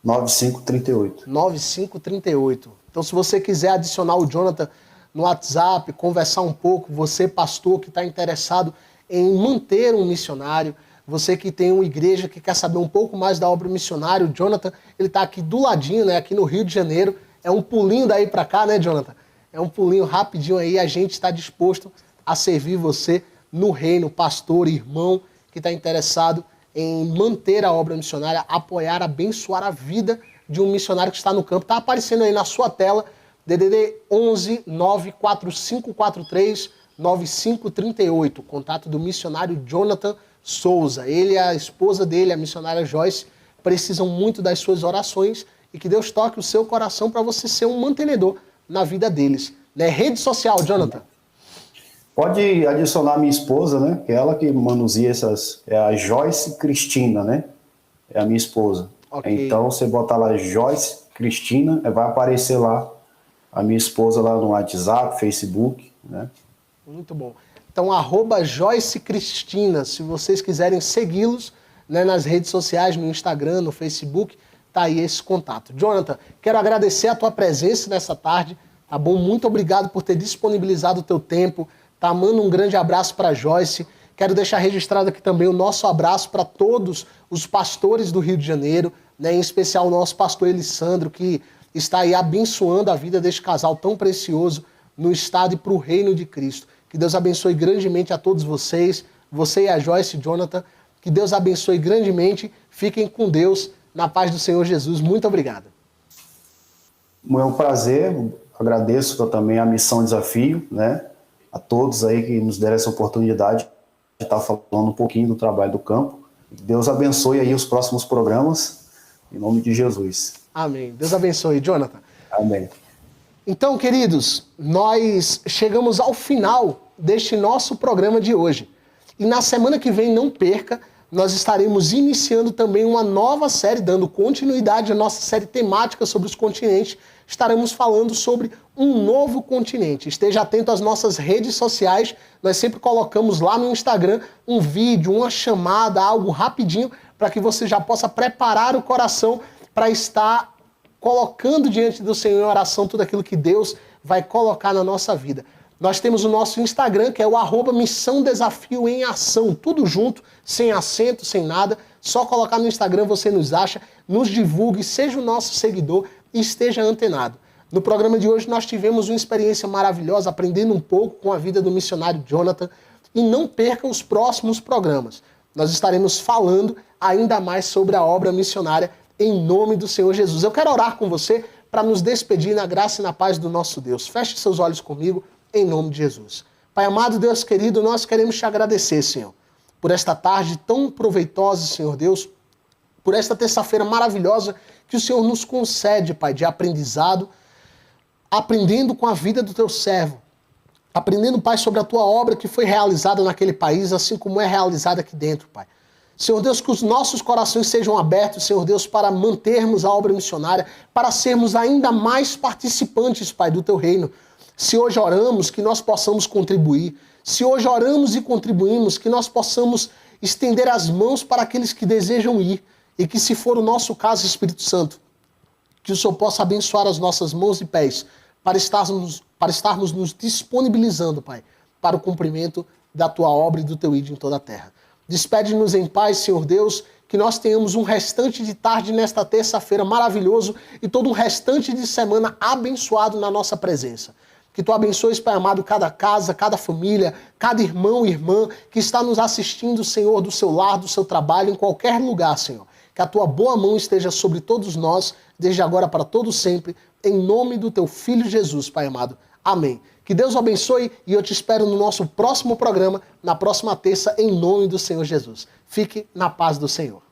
9538. 9538. Então, se você quiser adicionar o Jonathan no WhatsApp, conversar um pouco, você, pastor, que está interessado em manter um missionário, você que tem uma igreja que quer saber um pouco mais da obra missionária, o Jonathan, ele está aqui do ladinho, né, aqui no Rio de Janeiro. É um pulinho daí para cá, né, Jonathan? É um pulinho rapidinho aí, a gente está disposto a servir você no reino, pastor, irmão, que está interessado em manter a obra missionária, apoiar, abençoar a vida de um missionário que está no campo. Está aparecendo aí na sua tela, DDD 11 94543 9538, contato do missionário Jonathan Souza. Ele e a esposa dele, a missionária Joyce, precisam muito das suas orações e que Deus toque o seu coração para você ser um mantenedor na vida deles. Né? Rede social, Jonathan. Pode adicionar minha esposa, né? Que é ela que manuseia essas. É a Joyce Cristina, né? É a minha esposa. Ok. Então você botar lá Joyce Cristina, vai aparecer lá a minha esposa lá no WhatsApp, Facebook, né? Muito bom. Então, @Joyce Cristina, se vocês quiserem segui-los, né, nas redes sociais, no Instagram, no Facebook, tá aí esse contato. Jonathan, quero agradecer a tua presença nessa tarde, tá bom? Muito obrigado por ter disponibilizado o teu tempo, tá? Manda um grande abraço para Joyce. Quero deixar registrado aqui também o nosso abraço para todos os pastores do Rio de Janeiro, né, em especial o nosso pastor Elisandro, que está aí abençoando a vida deste casal tão precioso no estado e para o reino de Cristo. Que Deus abençoe grandemente a todos vocês, você e a Joyce, Jonathan. Que Deus abençoe grandemente. Fiquem com Deus, na paz do Senhor Jesus. Muito obrigado. É um prazer, agradeço também a Missão Desafio, né? A todos aí que nos deram essa oportunidade de estar falando um pouquinho do trabalho do campo. Deus abençoe aí os próximos programas, em nome de Jesus. Amém. Deus abençoe, Jonathan. Amém. Então, queridos, nós chegamos ao final deste nosso programa de hoje. E na semana que vem, não perca, nós estaremos iniciando também uma nova série, dando continuidade à nossa série temática sobre os continentes. Estaremos falando sobre um novo continente. Esteja atento às nossas redes sociais. Nós sempre colocamos lá no Instagram um vídeo, uma chamada, algo rapidinho, para que você já possa preparar o coração para estar colocando diante do Senhor em oração tudo aquilo que Deus vai colocar na nossa vida. Nós temos o nosso Instagram, que é o @Missão Desafio em Ação, tudo junto, sem acento, sem nada. Só colocar no Instagram, você nos acha, nos divulgue, seja o nosso seguidor e esteja antenado. No programa de hoje nós tivemos uma experiência maravilhosa, aprendendo um pouco com a vida do missionário Jonathan. E não perca os próximos programas. Nós estaremos falando ainda mais sobre a obra missionária em nome do Senhor Jesus. Eu quero orar com você para nos despedir na graça e na paz do nosso Deus. Feche seus olhos comigo, em nome de Jesus. Pai amado, Deus querido, nós queremos te agradecer, Senhor, por esta tarde tão proveitosa, Senhor Deus, por esta terça-feira maravilhosa que o Senhor nos concede, Pai, de aprendizado, aprendendo com a vida do teu servo, aprendendo, Pai, sobre a tua obra que foi realizada naquele país, assim como é realizada aqui dentro, Pai. Senhor Deus, que os nossos corações sejam abertos, Senhor Deus, para mantermos a obra missionária, para sermos ainda mais participantes, Pai, do teu reino. Se hoje oramos, que nós possamos contribuir. Se hoje oramos e contribuímos, que nós possamos estender as mãos para aqueles que desejam ir. E que, se for o nosso caso, Espírito Santo, que o Senhor possa abençoar as nossas mãos e pés para estarmos nos disponibilizando, Pai, para o cumprimento da tua obra e do teu ídolo em toda a terra. Despede-nos em paz, Senhor Deus, que nós tenhamos um restante de tarde nesta terça-feira maravilhoso e todo um restante de semana abençoado na nossa presença. Que tu abençoes, Pai amado, cada casa, cada família, cada irmão e irmã que está nos assistindo, Senhor, do seu lar, do seu trabalho, em qualquer lugar, Senhor. Que a tua boa mão esteja sobre todos nós, desde agora para todo sempre, em nome do teu Filho Jesus, Pai amado. Amém. Que Deus o abençoe e eu te espero no nosso próximo programa, na próxima terça, em nome do Senhor Jesus. Fique na paz do Senhor.